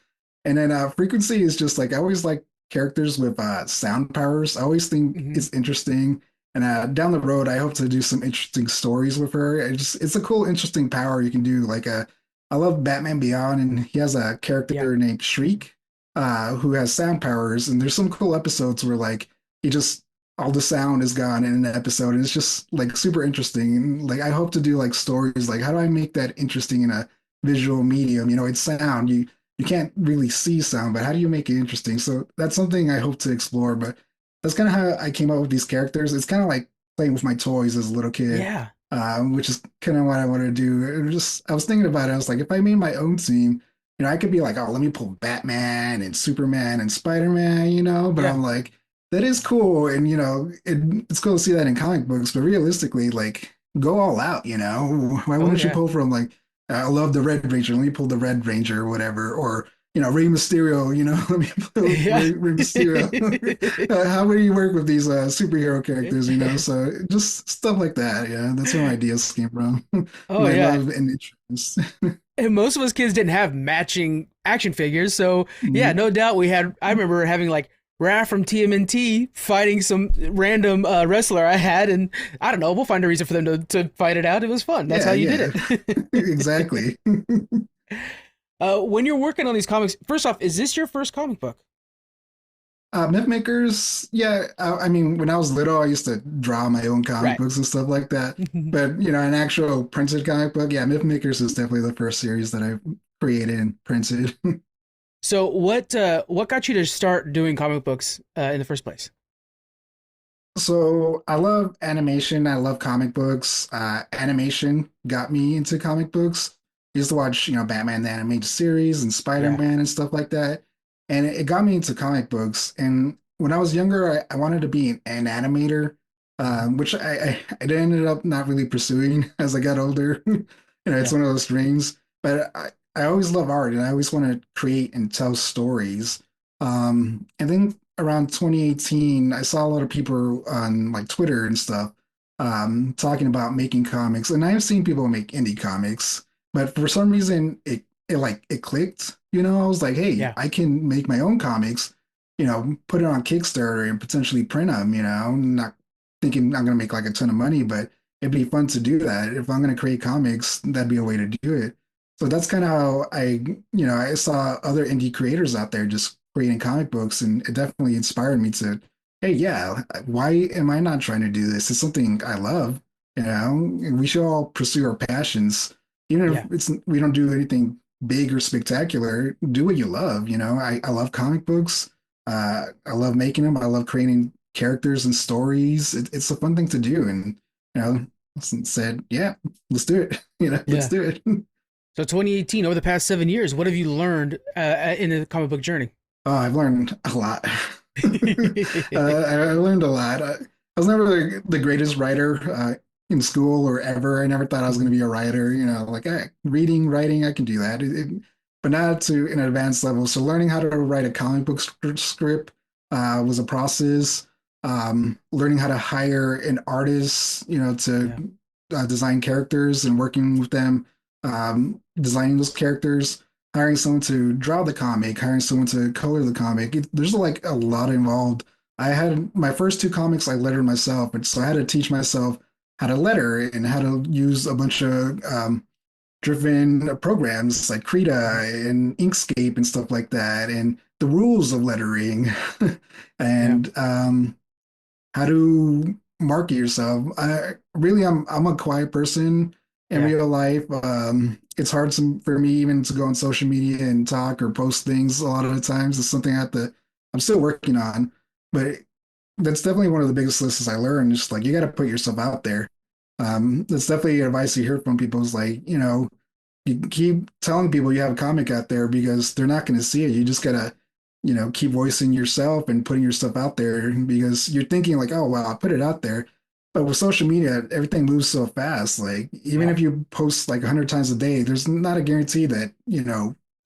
And then Frequency is just like I always like characters with sound powers. I always think Mhm. it's interesting. And down the road, I hope to do some interesting stories with her. It's a cool, interesting power you can do. I love Batman Beyond, and he has a Yeah. character named Shriek, who has sound powers. And there's some cool episodes where he just all the sound is gone in an episode, and it's just like super interesting. And like I hope to do like stories like how do I make that interesting in a visual medium? It's sound. You can't really see sound, but how do you make it interesting? So that's something I hope to explore. But that's kind of how I came up with these characters. It's kind of like playing with my toys as a little kid, Yeah. which is kind of what I want to do. I was thinking about it. I was like, if I made my own team, I could be like, oh, let me pull Batman and Superman and Spider-Man, But Yeah. I'm like, that is cool, and it's cool to see that in comic books. But realistically, like, go all out, Why Oh wouldn't you yeah. pull from like, I love the Red Ranger, let me pull the Red Ranger or whatever, or Rey Mysterio, let me pull Yeah. Rey Mysterio. How would you work with these superhero characters, So just stuff like that, yeah. That's where my ideas came from. Oh My yeah. love and interest. And most of us kids didn't have matching action figures, so yeah, Mhm. no doubt we had. I remember having like Raph from TMNT fighting some random wrestler I had, and I don't know. We'll find a reason for them to fight it out. It was fun. That's how Yeah, you did yeah. it. Exactly. When you're working on these comics, first off, is this your first comic book? Myth makers, yeah. I mean, when I was little, I used to draw my own comic Right. books and stuff like that. But an actual printed comic book, yeah, Myth Makers is definitely the first series that I created and printed. So what got you to start doing comic books in the first place? So I love animation. I love comic books. Animation got me into comic books. I used to watch, Batman the animated series and Yeah. Spider-Man and stuff like that. And it got me into comic books. And when I was younger, I wanted to be an animator, which I ended up not really pursuing as I got older. It's Yeah. one of those dreams. But I always love art and I always want to create and tell stories. And then around 2018, I saw a lot of people on like Twitter and stuff talking about making comics, and I've seen people make indie comics, but for some reason it clicked. I was like, hey, Yeah. I can make my own comics. Put it on Kickstarter and potentially print them. I'm not thinking I'm gonna make like a ton of money, but it'd be fun to do that. If I'm gonna create comics, that'd be a way to do it. So that's kind of how I saw other indie creators out there just creating comic books, and it definitely inspired me to, hey, yeah, why am I not trying to do this? It's something I love, and we should all pursue our passions, even Yeah. if we don't do anything big or spectacular. Do what you love. I love comic books. I love making them. I love creating characters and stories. It's a fun thing to do, and you know, said, yeah, let's do it. Let's Yeah. do it. So 2018, over the past 7 years, what have you learned in the comic book journey? Oh, I've learned a lot. I learned a lot. I was never the greatest writer in school or ever. I never thought I was going Mhm. to be a writer. Like reading, writing, I can do that. But not to an advanced level. So learning how to write a comic book script was a process. Learning how to hire an artist, to Yeah. design characters and working with them, designing those characters, hiring someone to draw the comic, hiring someone to color the comic. There's like a lot involved. I had my first two comics I lettered myself, and so I had to teach myself how to letter and how to use a bunch of driven programs like Mhm. Krita and Inkscape and stuff like that, and the rules of lettering, Yeah. and how to market yourself. I'm a quiet person in Yeah. real life. It's hard for me even to go on social media and talk or post things. A lot of the times, it's something I'm still working on, but that's definitely one of the biggest lessons I learned. Just like you got to put yourself out there. That's definitely advice you hear from people. Is like, you keep telling people you have a comic out there because they're not going to see it. You just gotta, keep voicing yourself and putting your stuff out there because you're thinking like, oh well, I'll put it out there. But with social media, everything moves so fast. Like even Yeah. if you post like 100 times a day, there's not a guarantee that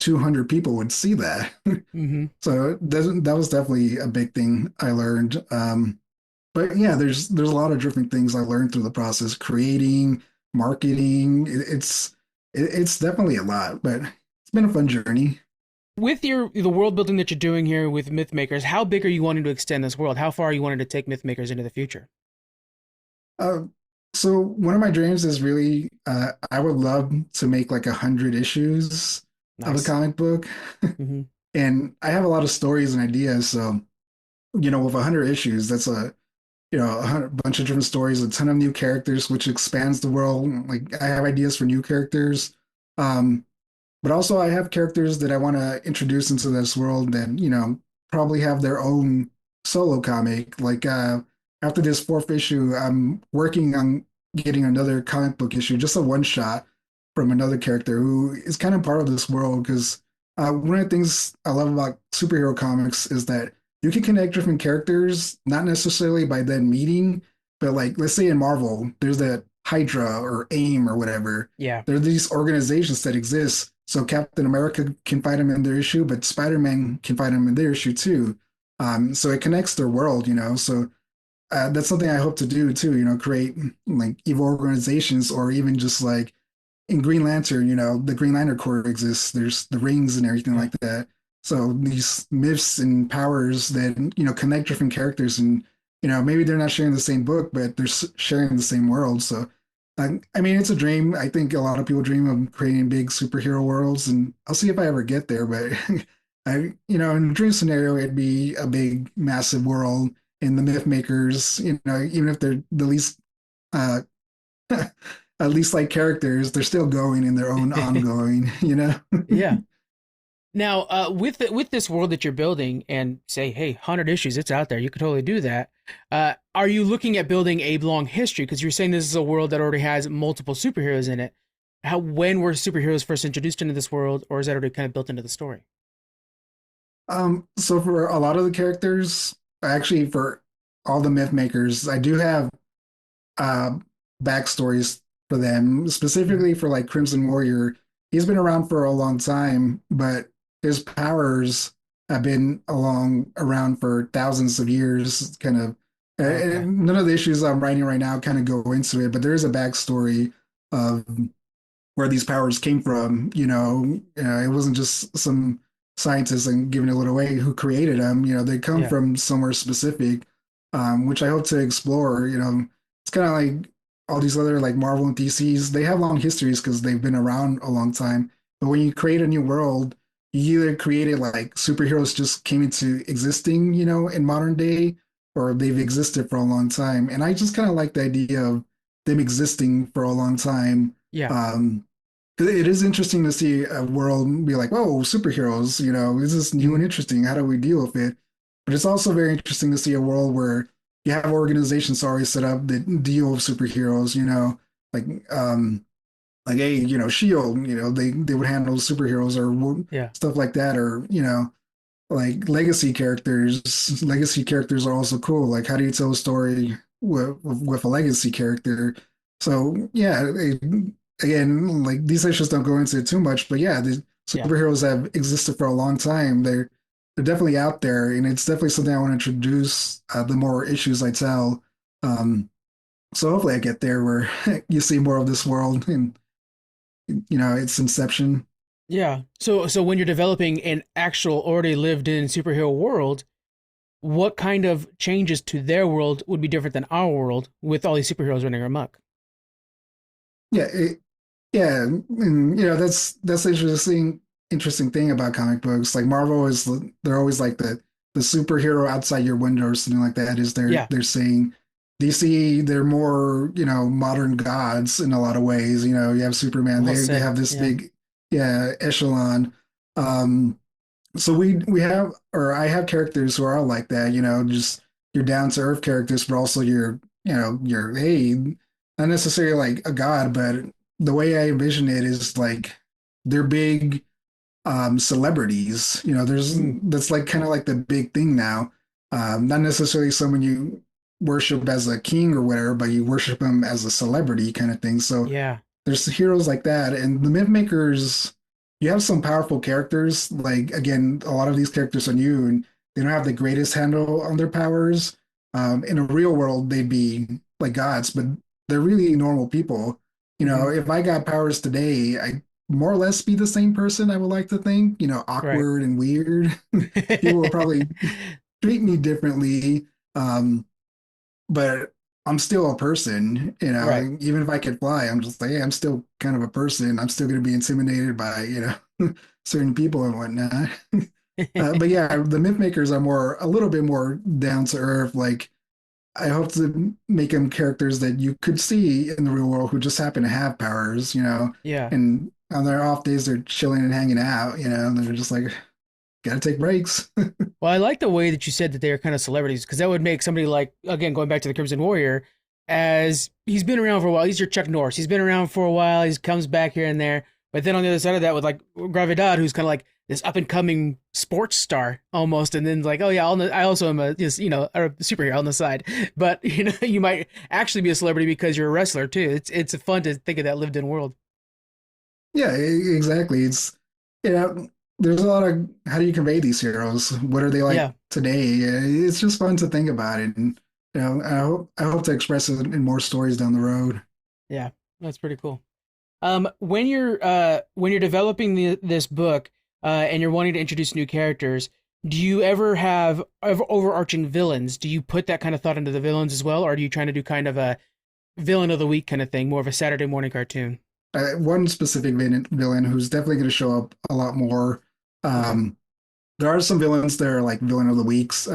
200 people would see that. Hmm. So that was definitely a big thing I learned. But yeah, there's a lot of different things I learned through the process, creating, marketing. It's definitely a lot, but it's been a fun journey. With the world building that you're doing here with Mythmakers, how big are you wanting to extend this world? How far are you wanting to take Mythmakers into the future? Uh, so one of my dreams is really, I would love to make like 100 issues of a Nice. comic book, Hmm. and I have a lot of stories and ideas. So with 100 issues, that's a bunch of different stories, a ton of new characters, which expands the world. Like I have ideas for new characters. Um, But also, I have characters that I want to introduce into this world that, probably have their own solo comic. Like, after this fourth issue, I'm working on getting another comic book issue, just a one shot from another character who is kind of part of this world. Because one of the things I love about superhero comics is that you can connect different characters, not necessarily by them meeting, but like, let's say in Marvel, there's that Hydra or AIM or whatever. Yeah. There are these organizations that exist. So Captain America can fight him in their issue, but Spider-Man can fight him in their issue too. So it connects their world. So that's something I hope to do too. Create like evil organizations, or even just like in Green Lantern. The Green Lantern Corps exists. There's the rings and everything Yeah. like that. So these myths and powers that connect different characters, and maybe they're not sharing the same book, but they're sharing the same world. So I mean, it's a dream. I think a lot of people dream of creating big superhero worlds, and I'll see if I ever get there. But in a dream scenario, it'd be a big, massive world, and the myth makers, even if they're the least, uh, at least like characters, they're still going in their own ongoing. Yeah. Now, with this world that you're building, and say, hey, 100 issues, it's out there. You could totally do that. Are you looking at building a long history? Because you're saying this is a world that already has multiple superheroes in it. When were superheroes first introduced into this world, or is that already kind of built into the story? So for a lot of the characters, actually for all the myth makers, I do have uh backstories for them, Mhm. specifically for like Crimson Warrior. He's been around for a long time, but his powers have been around for thousands of years, kind of. Okay. And none of the issues I'm writing right now kind of go into it, but there is a backstory of where these powers came from. It wasn't just some scientists and giving it away who created them. They come Yeah. from somewhere specific, which I hope to explore. It's kind of like all these other like Marvel and DCs. They have long histories because they've been around a long time. But when you create a new world, you either create it like superheroes just came into existing, in modern day, or they've existed for a long time. And I just kind of like the idea of them existing for a long time. Yeah. um, it is interesting to see a world be like, whoa, superheroes, this is new and Hmm. interesting. How do we deal with it? But it's also very interesting to see a world where you have organizations already set up that deal with superheroes, like like a Shield, they would handle superheroes or Yeah. stuff like that, or like legacy characters. Legacy characters are also cool. Like how do you tell a story with a legacy character? So yeah, again, like these issues don't go into it too much, but yeah, the Yeah. superheroes have existed for a long time. They're definitely out there, and it's definitely something I want to introduce. The more issues I tell, um, so hopefully I get there where you see more of this world and its inception. Yeah. So when you're developing an actual already lived in superhero world, what kind of changes to their world would be different than our world with all these superheroes running amok? Yeah, Yeah, and that's the interesting thing about comic books. Like Marvel is they're always like the superhero outside your window or something like that is Yeah, they're saying DC they're more, modern gods in a lot of ways. You have Superman, well they said. have this Yeah. big echelon. Um so we have or I have characters who are all like that, just your down to earth characters, but also your hey, not necessarily like a god, but the way I envision it is like they're big celebrities. Mm, That's like kind of like the big thing now. Not necessarily someone you worship as a king or whatever, but you worship them as a celebrity kind of thing. So yeah. there's heroes like that, and the myth makers. You have some powerful characters. Like again, a lot of these characters are new, and they don't have the greatest handle on their powers. In a real world, they'd be like gods, but they're really normal people. Hmm. If I got powers today, I more or less be the same person. I would like to think. Right. Awkward and weird. People will probably treat me differently. Um, but I'm still a person, Right. even if I could fly, I'm just like, hey, I'm still kind of a person. I'm still going to be intimidated by, certain people and whatnot. But yeah, the myth makers are a little bit more down to earth. Like, I hope to make them characters that you could see in the real world who just happen to have powers, Yeah. and on their off days, they're chilling and hanging out, and they're just like, gotta take breaks. Well, I like the way that you said that they're kind of celebrities because that would make somebody like, again, going back to the Crimson Warrior, as he's been around for a while. He's your Chuck Norris. He's been around for a while. He comes back here and there. But then on the other side of that, with like Gravidad, who's kind of like this up and coming sports star almost, and then like, oh yeah, I also am a a superhero on the side. But you might actually be a celebrity because you're a wrestler too. It's fun to think of that lived in world. Yeah, exactly. There's a lot of how do you convey these heroes? What are they like Yeah, today? It's just fun to think about it, and I hope to express it in more stories down the road. yeah, that's pretty cool. When you're developing this book, and you're wanting to introduce new characters, do you ever have overarching villains? Do you put that kind of thought into the villains as well, or are you trying to do kind of a villain of the week kind of thing, more of a Saturday morning cartoon? One specific villain who's definitely going to show up a lot more. Okay. Um, there are some villains that are like villain of the weeks.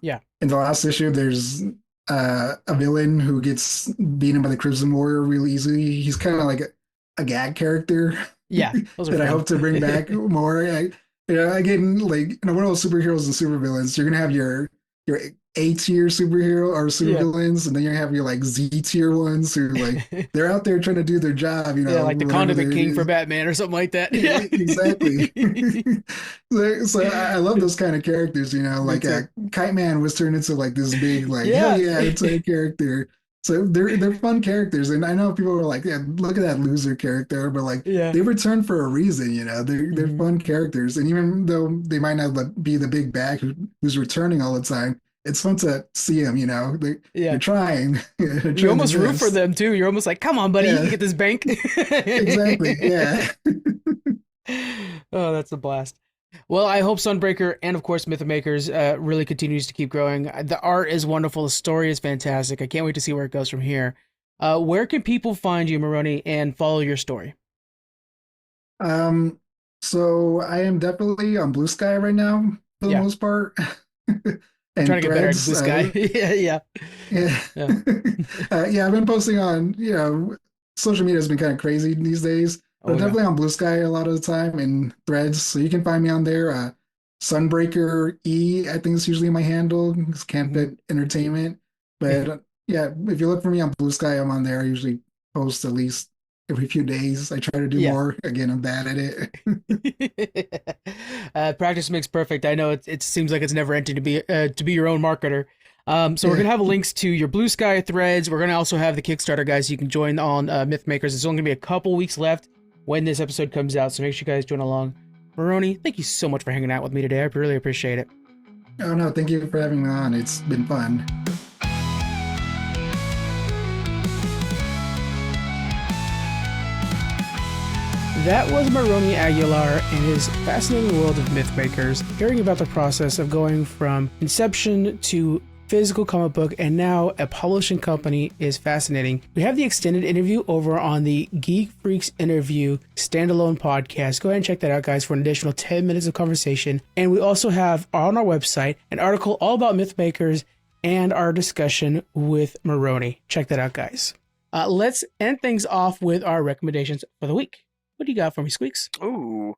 Yeah. In the last issue, there's a villain who gets beaten by the Crimson Warrior really easily. He's kind of like a gag character Yeah. Those are that I fun. hope to bring back more. Again, like in a world of superheroes and supervillains, you're gonna have your A tier superhero or Yeah. supervillains, and then you have your like Z tier ones who like they're out there trying to do their job, Yeah, like the whatever Condiment King they're for Batman or something like that. yeah, Yeah. exactly. So I love those kind of characters, Me like too. Kite Man was turned into like this big, like, hell Yeah. yeah, it's a character. So they're fun characters. And I know people are like, yeah, look at that loser character, but like Yeah. they return for a reason, they're Hmm. fun characters. And even though they might not be the big bag who's returning all the time, it's fun to see them, they're Yeah. trying, they're You trying their almost root for best. them too. You're almost like, come on, buddy, you can Yeah, get this bank. exactly. Yeah. Oh, that's a blast. Well, I hope Sunbreaker and of course Myth Makers really continues to keep growing. The art is wonderful. The story is fantastic. I can't wait to see where it goes from here. Where can people find you, Moroni, and follow your story? Um, so I am definitely on Blue Sky right now for the Yeah, most part, I'm trying and to get better at Threads. Blue Sky. Yeah, yeah, Yeah, yeah. yeah. I've been posting on, social media has been kind of crazy these days, but Oh I'm yeah. definitely on Blue Sky a lot of the time and Threads. So you can find me on there. Sunbreaker E, I think is usually my handle. It's Hmm. Campbell Entertainment. But yeah, if you look for me on Blue Sky, I'm on there. I usually post at least every few days. I try to do Yeah. more. Again, I'm bad at it. Practice makes perfect. I know it seems like it's never ending to be your own marketer. So we're Yeah. gonna have links to your Blue Sky threads. We're gonna also have the Kickstarter guys. So you can join on Myth Makers. It's only gonna be a couple weeks left when this episode comes out, so make sure you guys join along. Moroni, thank you so much for hanging out with me today. I really appreciate it. Oh no, thank you for having me on. It's been fun. That was Moroni Aguilar and his fascinating world of Mythmakers, hearing about the process of going from inception to physical comic book, and now a publishing company is fascinating. We have the extended interview over on the Geek Freaks interview standalone podcast. Go ahead and check that out, guys, for an additional 10 minutes of conversation. And we also have on our website an article all about Mythmakers and our discussion with Moroni. Check that out, guys. Let's end things off with our recommendations for the week. What do you got for me, Squeaks? Ooh.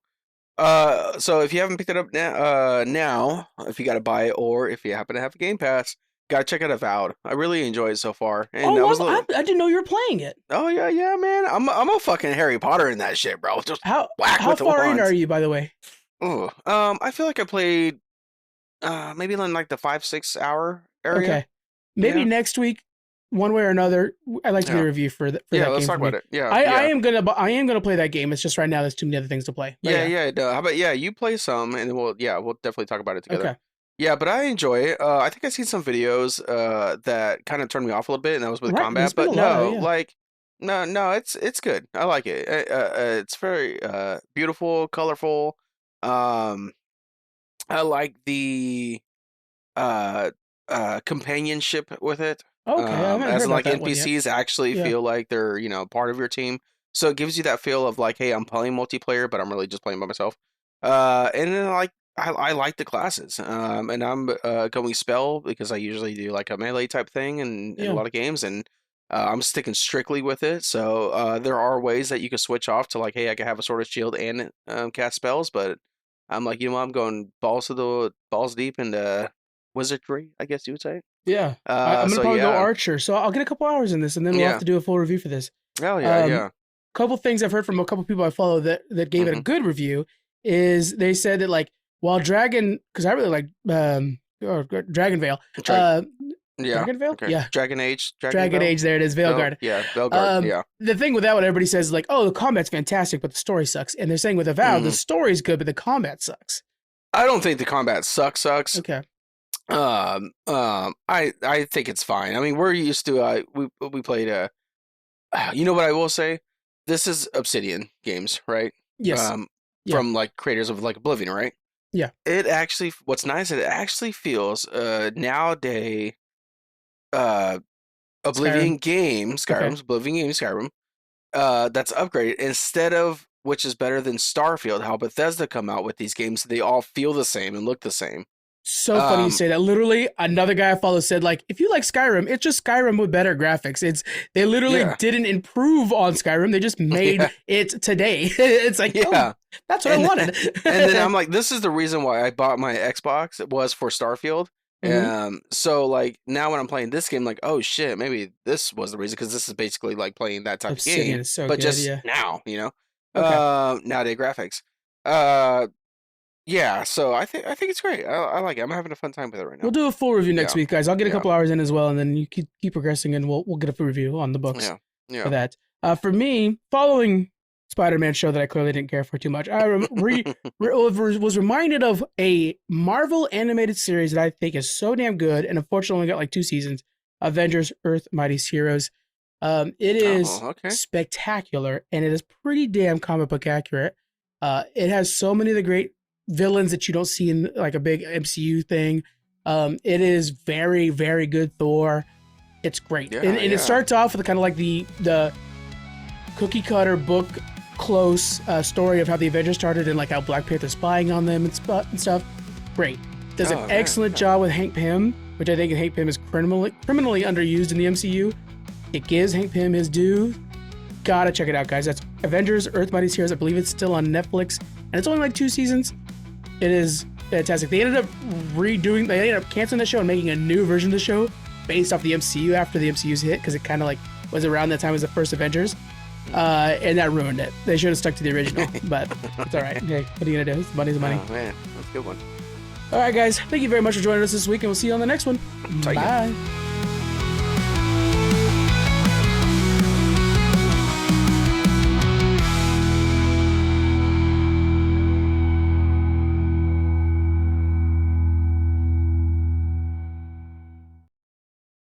So if you haven't picked it up now, if you got to buy it, or if you happen to have a Game Pass, gotta check out Avowed. I really enjoyed it so far. And I didn't know you were playing it. Oh yeah, man. I'm a fucking Harry Potter in that shit, bro. Just how far in are you, by the way? Ooh, I feel like I played, maybe in like the 5-6 hour area. Okay, maybe next week. One way or another, I'd like to get a review for that. Yeah, let's talk about it. Yeah, I am gonna play that game. It's just right now there's too many other things to play. But How about you play some, and then we'll definitely talk about it together. Okay. Yeah, but I enjoy it. I think I seen some videos that kind of turned me off a little bit, and that was with combat. But no, it's good. I like it. It's very beautiful, colorful. I like the companionship with it. Okay, as in, like, NPCs actually feel like they're, part of your team. So it gives you that feel of like, hey, I'm playing multiplayer, but I'm really just playing by myself. And then I like the classes. And I'm going spell because I usually do like a melee type thing in a lot of games, and I'm sticking strictly with it. So there are ways that you can switch off to like, hey, I can have a sword of shield and cast spells, but I'm like, I'm going balls deep into wizardry, I guess you would say. Yeah, I'm gonna probably go archer, so I'll get a couple hours in this, and then we'll have to do a full review for this. Oh yeah. Couple things I've heard from a couple people I follow that gave it a good review is they said that, like, while Dragon, because I really like Dragon Veil. Dragon Veil? Okay. Yeah. Dragon Age. Dragon Age, there it is, Veilguard. Veilguard, The thing with that one, everybody says, like, oh, the combat's fantastic, but the story sucks. And they're saying with Avowed, the story's good, but the combat sucks. I don't think the combat sucks. Okay. I think it's fine. I mean, we're used to we played you know what I will say? This is Obsidian Games, right? Yes. From like creators of like Oblivion, right? Yeah. It actually, what's nice, it actually feels nowadays Oblivion games, Skyrim, that's upgraded instead of, which is better than Starfield, how Bethesda come out with these games. They all feel the same and look the same. So funny you say that. Literally, another guy I follow said, like, if you like Skyrim, it's just Skyrim with better graphics. They literally didn't improve on Skyrim. They just made it today. It's like, that's what I wanted. And then I'm like, this is the reason why I bought my Xbox. It was for Starfield. So like now when I'm playing this game, like, oh shit, maybe this was the reason, because this is basically like playing that type Obsidian of game, is so but good, just now, nowadays graphics. Yeah, so I think it's great. I like it. I'm having a fun time with it right now. We'll do a full review next week, guys. I'll get a couple hours in as well, and then you keep progressing, and we'll get a full review on the books for that. For me, following Spider-Man show that I clearly didn't care for too much, I was reminded of a Marvel animated series that I think is so damn good, and unfortunately only got like 2 seasons, Avengers Earth Mightiest Heroes. It is spectacular, and it is pretty damn comic book accurate. It has so many of the great villains that you don't see in like a big MCU thing. It is very, very good Thor. It's great. And it starts off with kind of like the cookie cutter book close story of how the Avengers started and like how Black Panther's spying on them and stuff. Great. Does an excellent job with Hank Pym, which I think Hank Pym is criminally underused in the MCU. It gives Hank Pym his due. Gotta check it out, guys. That's Avengers Earth Mightiest Heroes. I believe it's still on Netflix, and it's only like 2 seasons. It is fantastic. They ended up canceling the show and making a new version of the show based off the MCU after the MCU's hit, because it kind of like was around that time as the first Avengers, and that ruined it. They should have stuck to the original, but it's all right. Okay, what are you gonna do? Money's money. Oh man, that's a good one. All right, guys. Thank you very much for joining us this week, and we'll see you on the next one. Bye.